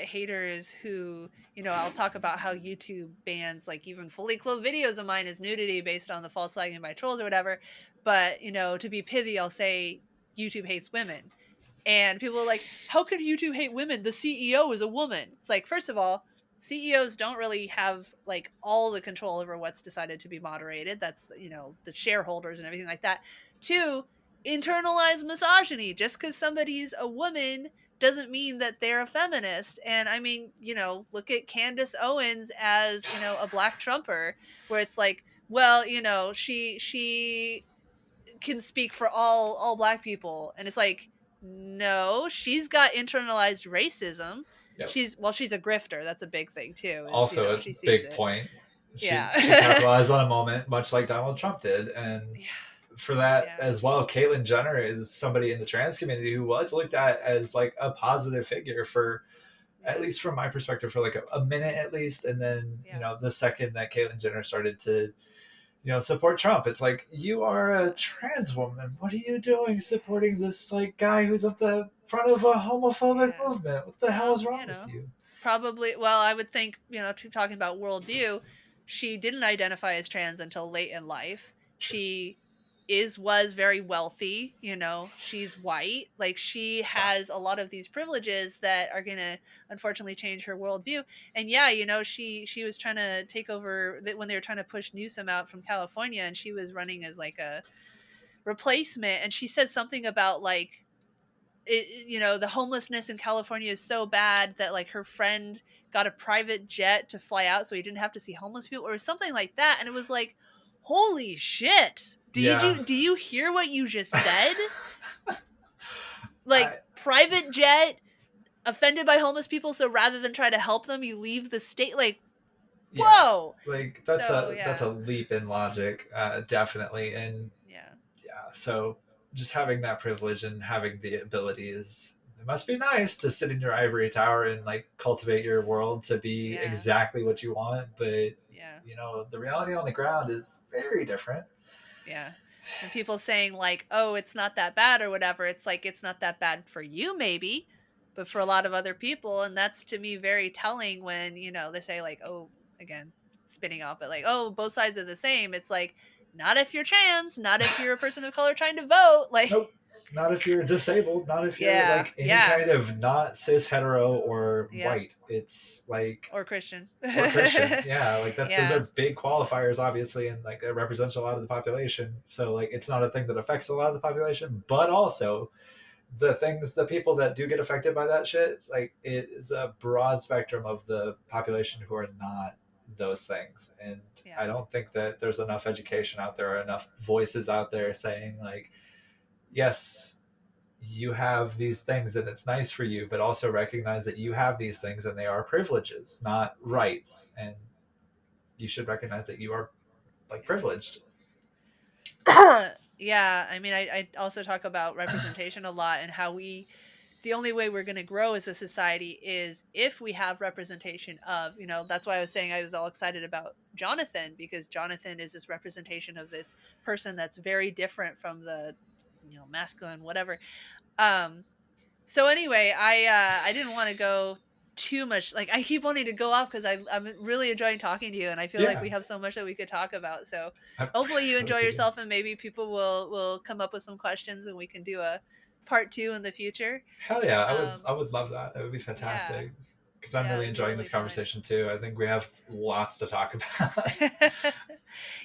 haters who, you know, I'll talk about how YouTube bans like even fully clothed videos of mine as nudity based on the false flagging by trolls or whatever. But, you know, to be pithy, I'll say YouTube hates women. And people are like, how could YouTube hate women? The CEO is a woman. It's like, first of all, CEOs don't really have like all the control over what's decided to be moderated. That's, you know, the shareholders and everything like that. Two, internalized misogyny. Just because somebody's a woman doesn't mean that they're a feminist. And I mean, you know, look at Candace Owens as, you know, a black Trumper, where it's like, well, you know, she can speak for all black people, and it's like, no, she's got internalized racism. Yep. She's a grifter. That's a big thing too, is, you Also know, a she sees big it. point. She Yeah. capitalized on a moment much like Donald Trump did, and Yeah. for that Yeah. as well, Caitlyn Jenner is somebody in the trans community who was looked at as like a positive figure for, at Yeah. least from my perspective, for like a minute at least. And then, you Yeah. know, the second that Caitlyn Jenner started to, you know, support Trump, it's like, you are a trans woman. What are you doing supporting this like guy who's at the front of a homophobic Yeah. movement? What the hell Well, is you wrong with know, you? probably, well, I would think, you know, talking about worldview, she didn't identify as trans until late in life. Sure. She was very wealthy, you know, she's white, like she has a lot of these privileges that are gonna unfortunately change her worldview. And yeah, you know, she was trying to take over when they were trying to push Newsom out from California, and she was running as like a replacement, and she said something about like you know, the homelessness in California is so bad that like her friend got a private jet to fly out so he didn't have to see homeless people or something like that. And it was like, holy shit. Yeah. Do you hear what you just said? Like I- private jet, offended by homeless people, so rather than try to help them, you leave the state. Like, yeah. whoa. Like So, that's yeah. a leap in logic, definitely. And Yeah. yeah, so just having that privilege and having the ability is, it must be nice to sit in your ivory tower and like cultivate your world to be Yeah. exactly what you want. But Yeah. you know, the reality on the ground is very different. Yeah. And people saying like, oh, it's not that bad or whatever. It's like, it's not that bad for you, maybe, but for a lot of other people. And that's to me very telling when, you know, they say like, oh, again, spinning off, but like, oh, both sides are the same. It's like, not if you're trans, not if you're a person of color trying to vote. Like, Nope. Not if you're disabled, not if you're yeah, like any yeah, kind of not cis hetero or yeah. white. It's like, Or Christian. or Christian. Yeah, like those Yeah. are big qualifiers, obviously, and like it represents a lot of the population. So like it's not a thing that affects a lot of the population, but also the people that do get affected by that shit, like it is a broad spectrum of the population who are not those things. And Yeah. I don't think that there's enough education out there or enough voices out there saying like, yes, you have these things and it's nice for you, but also recognize that you have these things and they are privileges, not rights. And you should recognize that you are like privileged. Yeah, I mean, I also talk about representation a lot and how the only way we're going to grow as a society is if we have representation of, you know, that's why I was saying I was all excited about Jonathan, because Jonathan is this representation of this person that's very different from the, you know, masculine, whatever. So anyway, I didn't want to go too much. Like I keep wanting to go off because I'm really enjoying talking to you, and I feel like Yeah, we have so much that we could talk about. So I hopefully you really enjoy do. yourself, and maybe people will come up with some questions, and we can do a part 2 in the future. Hell yeah, Um, I would love that. That would be yeah, fantastic. Because I'm yeah, really it'd be enjoying really this fun. conversation too. I think we have lots to talk about.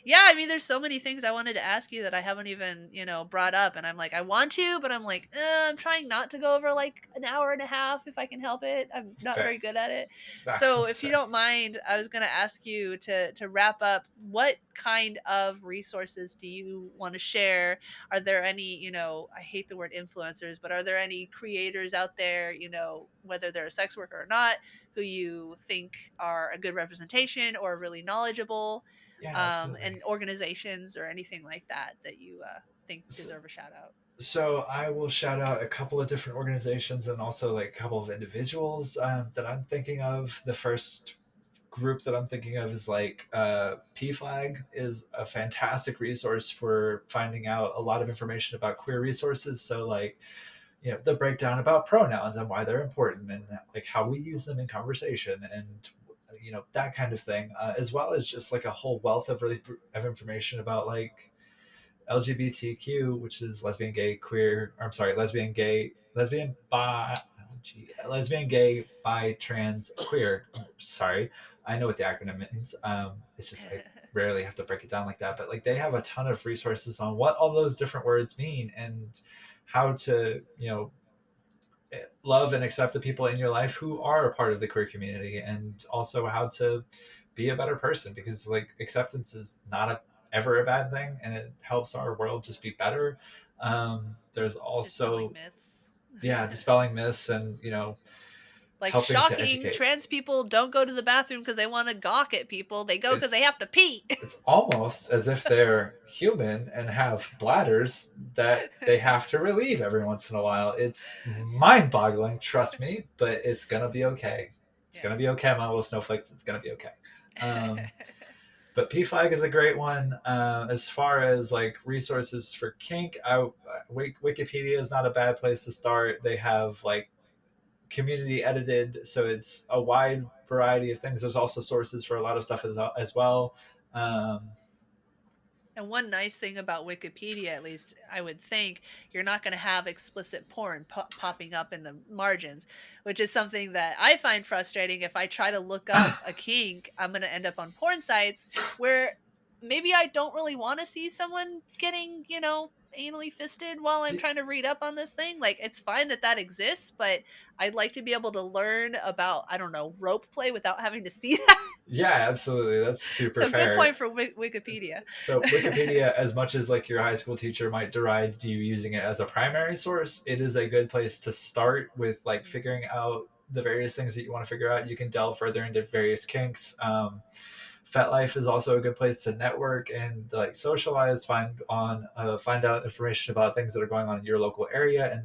Yeah, I mean, there's so many things I wanted to ask you that I haven't even, you know, brought up, and I'm like, I want to, but I'm like, I'm trying not to go over like an hour and a half if I can help it. I'm not Fair. very good at it. So, That's if you fair. don't mind, I was gonna ask you to wrap up. What kind of resources do you want to share? Are there any, you know, I hate the word influencers, but are there any creators out there, you know, whether they're a sex worker or not, who you think are a good representation or really knowledgeable? Yeah, absolutely. And organizations or anything like that that you think So, deserve a shout out. so I will shout out a couple of different organizations and also like a couple of individuals that I'm thinking of. The first group that I'm thinking of is like PFLAG is a fantastic resource for finding out a lot of information about queer resources. So like, you know, the breakdown about pronouns and why they're important and like how we use them in conversation and you know that kind of thing, as well as just like a whole wealth of of information about like LGBTQ, which is lesbian, gay, queer. Or, I'm sorry, lesbian, gay, lesbian, bi, lesbian, gay, bi, trans, queer. Sorry, I know what the acronym means. It's just I rarely have to break it down like that. But like they have a ton of resources on what all those different words mean and how to, you know, love and accept the people in your life who are a part of the queer community, and also how to be a better person, because like acceptance is not ever a bad thing and it helps our world just be better. There's Dispelling also, myths. yeah, dispelling myths and, you know, Like helping to shocking, educate. trans people don't go to the bathroom because they want to gawk at people. They go because they it's have to pee. it's almost as if they're human and have bladders that they have to relieve every once in a while. It's mind-boggling, trust me, but it's gonna be okay. It's Yeah. gonna be okay, my little snowflakes. It's gonna be okay. But PFLAG is a great one. As far as like resources for kink, Wikipedia is not a bad place to start. They have like community edited, so it's a wide variety of things. There's also sources for a lot of stuff as well. Um, And one nice thing about Wikipedia, at least I would think, you're not going to have explicit porn popping up in the margins, which is something that I find frustrating. If I try to look up a kink, I'm going to end up on porn sites where maybe I don't really want to see someone getting, anally fisted while I'm trying to read up on this thing. Like, it's fine that exists, but I'd like to be able to learn about, I don't know, rope play without having to see that. Yeah, absolutely. That's super So fair. good point for Wikipedia. So Wikipedia, as much as like your high school teacher might deride you using it as a primary source, it is a good place to start with like figuring out the various things that you want to figure out. You can delve further into various kinks. FetLife is also a good place to network and like socialize, find out information about things that are going on in your local area, and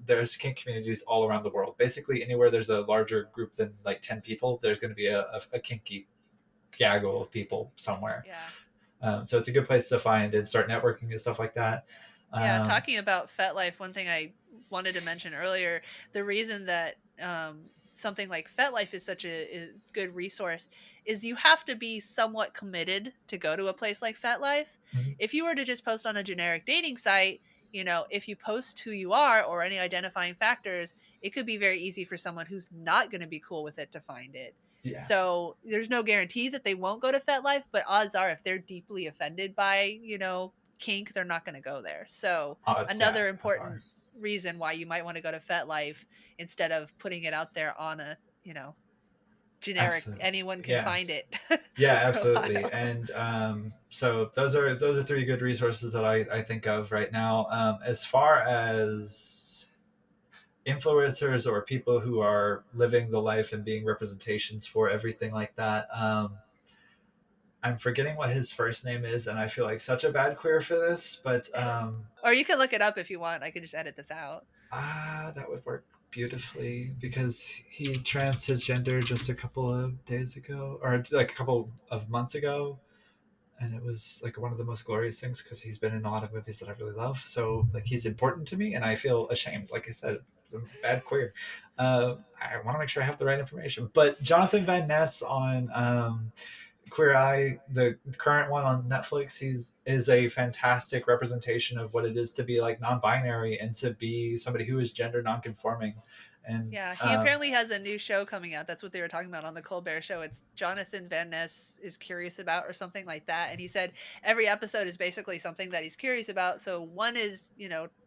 there's kink communities all around the world. Basically, anywhere there's a larger group than like 10 people, there's going to be a kinky gaggle of people somewhere. Yeah. So it's a good place to find and start networking and stuff like that. Yeah, talking about FetLife, one thing I wanted to mention earlier, the reason that something like FetLife is such a good resource is you have to be somewhat committed to go to a place like FetLife. Mm-hmm. If you were to just post on a generic dating site, if you post who you are or any identifying factors, it could be very easy for someone who's not going to be cool with it to find it. Yeah. So there's no guarantee that they won't go to FetLife, but odds are if they're deeply offended by, kink, they're not going to go there. So another important reason why you might want to go to FetLife instead of putting it out there on a, generic, absolutely. Anyone can find it. Yeah, absolutely. And so those are 3 good resources that I think of right now. As far as influencers or people who are living the life and being representations for everything like that, I'm forgetting what his first name is, and I feel like such a bad queer for this, but or you can look it up if you want. I could just edit this out. That would work beautifully, because he transgendered just a couple of days ago, or like a couple of months ago, and it was like one of the most glorious things because he's been in a lot of movies that I really love. So like he's important to me, and I feel ashamed. Like I said, I'm a bad queer. I want to make sure I have the right information. But Jonathan Van Ness on Queer Eye, the current one on Netflix, is a fantastic representation of what it is to be like non-binary and to be somebody who is gender non-conforming. And yeah, he apparently has a new show coming out. That's what they were talking about on the Colbert Show. It's Jonathan Van Ness is Curious About, or something like that. And he said every episode is basically something that he's curious about. So one is,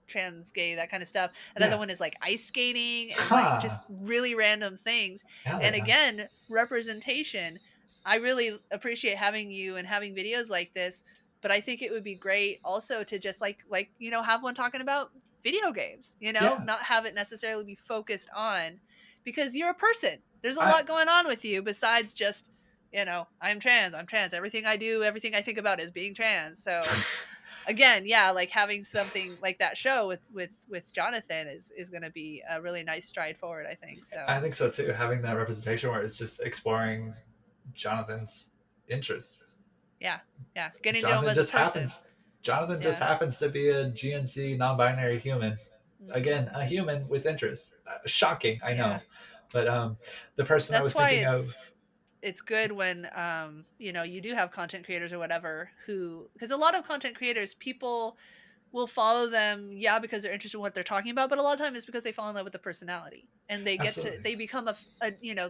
trans, gay, that kind of stuff. Another one is like ice skating and like just really random things. And again, representation. I really appreciate having you and having videos like this, but I think it would be great also to just like have one talking about video games, not have it necessarily be focused on, because you're a person. There's a lot going on with you besides just, I'm trans. Everything I do, everything I think about is being trans. So again, yeah, like having something like that show with Jonathan is going to be a really nice stride forward, I think. So I think so too. Having that representation where it's just exploring Jonathan's interests. Yeah. Getting to know him as a person. Jonathan just happens to be a GNC non-binary human. Again, a human with interests. Shocking, I know. But the person I was thinking of. It's good when you do have content creators or whatever because a lot of content creators, people will follow them because they're interested in what they're talking about, but a lot of times it's because they fall in love with the personality and they they become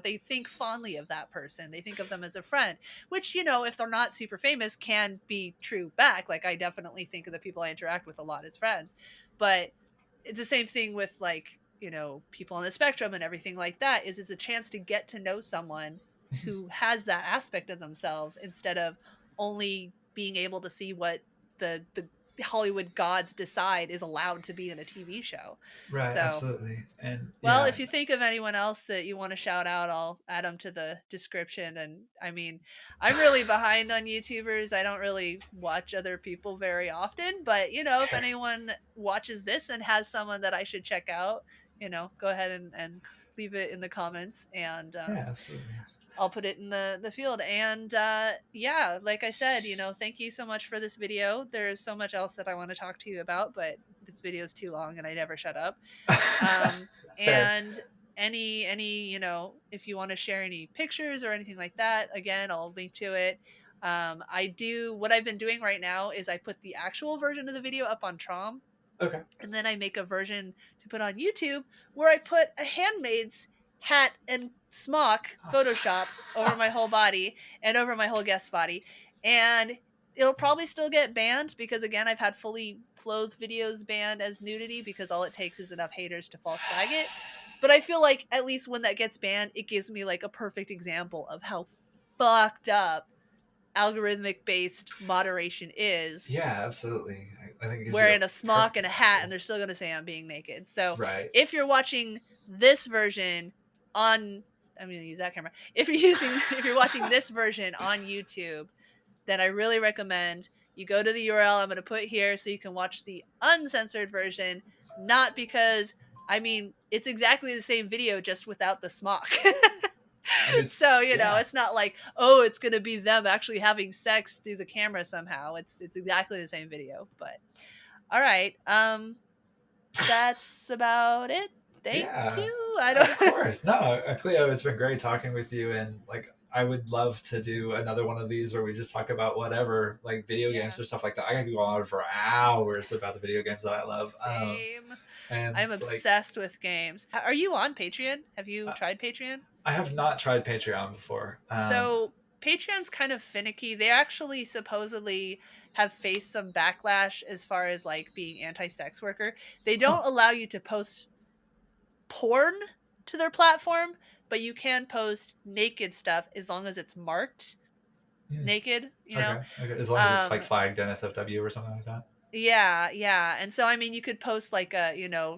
they think fondly of that person. They think of them as a friend, which if they're not super famous can be true back. Like I definitely think of the people I interact with a lot as friends, but it's the same thing with like people on the spectrum and everything like that. Is a chance to get to know someone who has that aspect of themselves instead of only being able to see what the Hollywood gods decide is allowed to be in a TV show. Right, so, absolutely. And if you think of anyone else that you want to shout out, I'll add them to the description. And I mean, I'm really behind on YouTubers. I don't really watch other people very often, but if anyone watches this and has someone that I should check out, go ahead and leave it in the comments, and absolutely. I'll put it in the field. And like I said, thank you so much for this video. There's so much else that I want to talk to you about, but this video is too long and I never shut up. And any if you want to share any pictures or anything like that, again, I'll link to it. What I've been doing right now is I put the actual version of the video up on Trom, Okay. and then I make a version to put on YouTube where I put a handmaid's hat and smock photoshopped over my whole body and over my whole guest body. And it'll probably still get banned because, again, I've had fully clothed videos banned as nudity because all it takes is enough haters to false flag it. But I feel like at least when that gets banned, it gives me like a perfect example of how fucked up algorithmic based moderation is. Yeah, absolutely. I think it gives you Wearing a smock perfect and a hat, example. and they're still going to say I'm being naked. So Right. if you're watching this version on, I'm going to use that camera. If you're watching this version on YouTube, then I really recommend you go to the URL I'm going to put here so you can watch the uncensored version. Not because, I mean, it's exactly the same video just without the smock. So it's not like, oh, it's gonna be them actually having sex through the camera somehow. It's exactly the same video. But all right, that's about it. Thank you. I don't. Of course. No, Cleo, it's been great talking with you, and like I would love to do another one of these where we just talk about whatever, like video games or stuff like that. I could go on for hours about the video games that I love. Same. And I'm obsessed with games. Are you on Patreon? Have you tried Patreon? I have not tried Patreon before. So Patreon's kind of finicky. They actually supposedly have faced some backlash as far as like being anti-sex worker. They don't allow you to post porn to their platform, but you can post naked stuff as long as it's marked naked, Okay. As long as it's like flagged NSFW or something like that. Yeah. And so, I mean, you could post like a,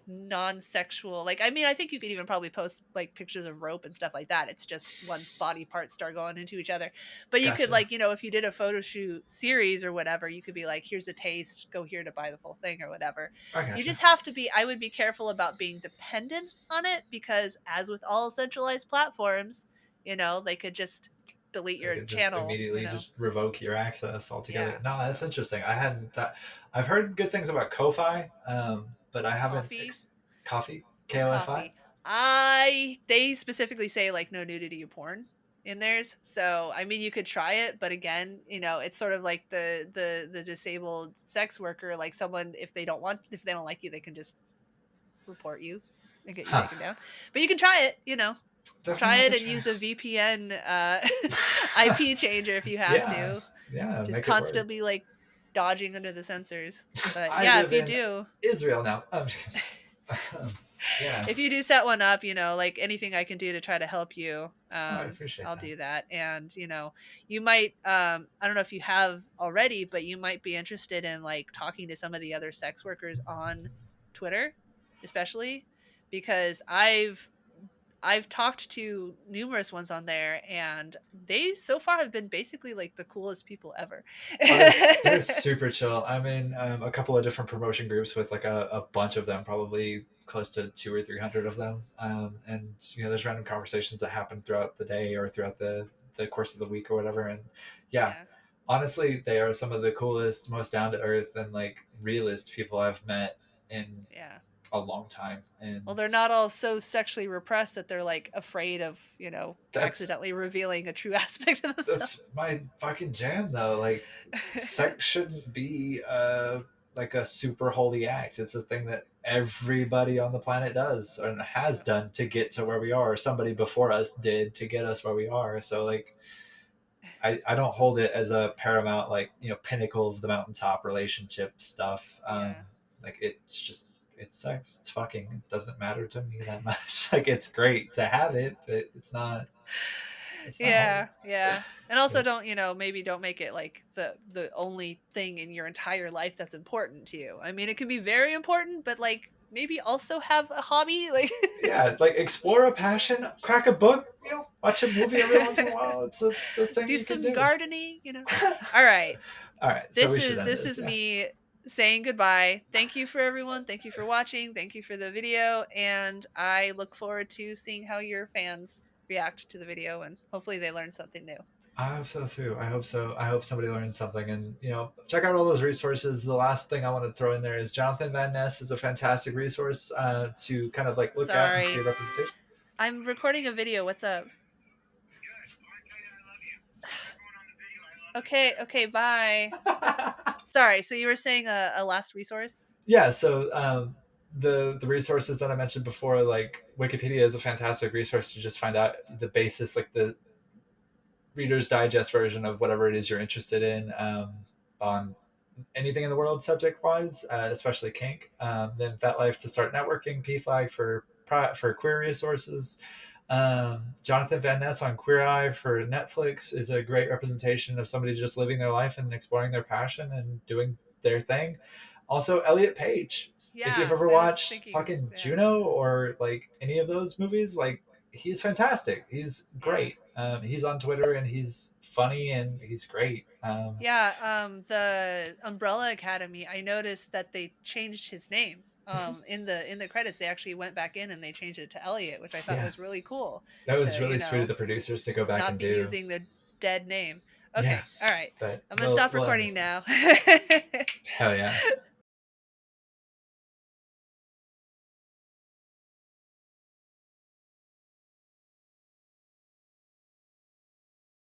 non-sexual, like, I mean, I think you could even probably post like pictures of rope and stuff like that. It's just one's body parts start going into each other. But you could like, if you did a photo shoot series or whatever, you could be like, here's a taste, go here to buy the full thing or whatever. You just have to I would be careful about being dependent on it because as with all centralized platforms, they could just delete your channel. Immediately just revoke your access altogether. Yeah, no, that's interesting. I hadn't that. I've heard good things about Ko-Fi, but I haven't. Coffee? K-O-F-I? They specifically say like no nudity or porn in theirs. So I mean you could try it, but again, it's sort of like the disabled sex worker, like someone if they don't like you, they can just report you and get you taken down. But you can try it, Definitely try it and use a VPN IP changer if you have to. Yeah, just constantly like dodging under the censors. But if you do Israel now. Yeah. If you do set one up, like anything I can do to try to help you, I appreciate I'll do that. And you might I don't know if you have already, but you might be interested in like talking to some of the other sex workers on Twitter, especially because I've talked to numerous ones on there, and they so far have been basically like the coolest people ever. They're super chill. I'm in a couple of different promotion groups with like a bunch of them, probably close to 200 or 300 of them. And there's random conversations that happen throughout the day or throughout the course of the week or whatever. And honestly, they are some of the coolest, most down to earth and like realist people I've met in a long time. And well, they're not all so sexually repressed that they're like afraid of accidentally revealing a true aspect of themselves. That's my fucking jam though. Like sex shouldn't be like a super holy act. It's a thing that everybody on the planet does and has done to get to where we are. Somebody before us did to get us where we are. So like I don't hold it as a paramount like pinnacle of the mountaintop relationship stuff. Like it's sex. It's fucking. It doesn't matter to me that much. Like it's great to have it, but it's not. Yeah. And also don't maybe don't make it like the only thing in your entire life that's important to you. I mean, it can be very important, but like maybe also have a hobby. Like like explore a passion, crack a book, watch a movie every once in a while. It's a thing do you some can do. Gardening. All right. This is me saying goodbye. Thank you for everyone. Thank you for watching. Thank you for the video. And I look forward to seeing how your fans react to the video and hopefully they learn something new. I hope so too. I hope so. I hope somebody learns something and, check out all those resources. The last thing I want to throw in there is Jonathan Van Ness is a fantastic resource to kind of like look at and see representation. I'm recording a video. What's up? Okay, bye. Sorry, so you were saying a last resource? Yeah, so the resources that I mentioned before, like Wikipedia is a fantastic resource to just find out the basis, like the Reader's Digest version of whatever it is you're interested in, on anything in the world subject wise, especially kink. Then FetLife to start networking, PFlag for queer resources. Jonathan Van Ness on Queer Eye for Netflix is a great representation of somebody just living their life and exploring their passion and doing their thing. Also, Elliot Page. If you've Yeah, ever I was watched thinking. fucking Yeah. Juno or like any of those movies, like he's fantastic. He's great. He's on Twitter and he's funny and he's great. Yeah, the Umbrella Academy, I noticed that they changed his name. In the credits, they actually went back in and they changed it to Elliot, which I thought Yeah, was really cool that was to, really sweet of the producers to go back not and be do. using the dead name. Yeah, Okay, all right. but I'm gonna stop we'll end recording this. now. Hell yeah.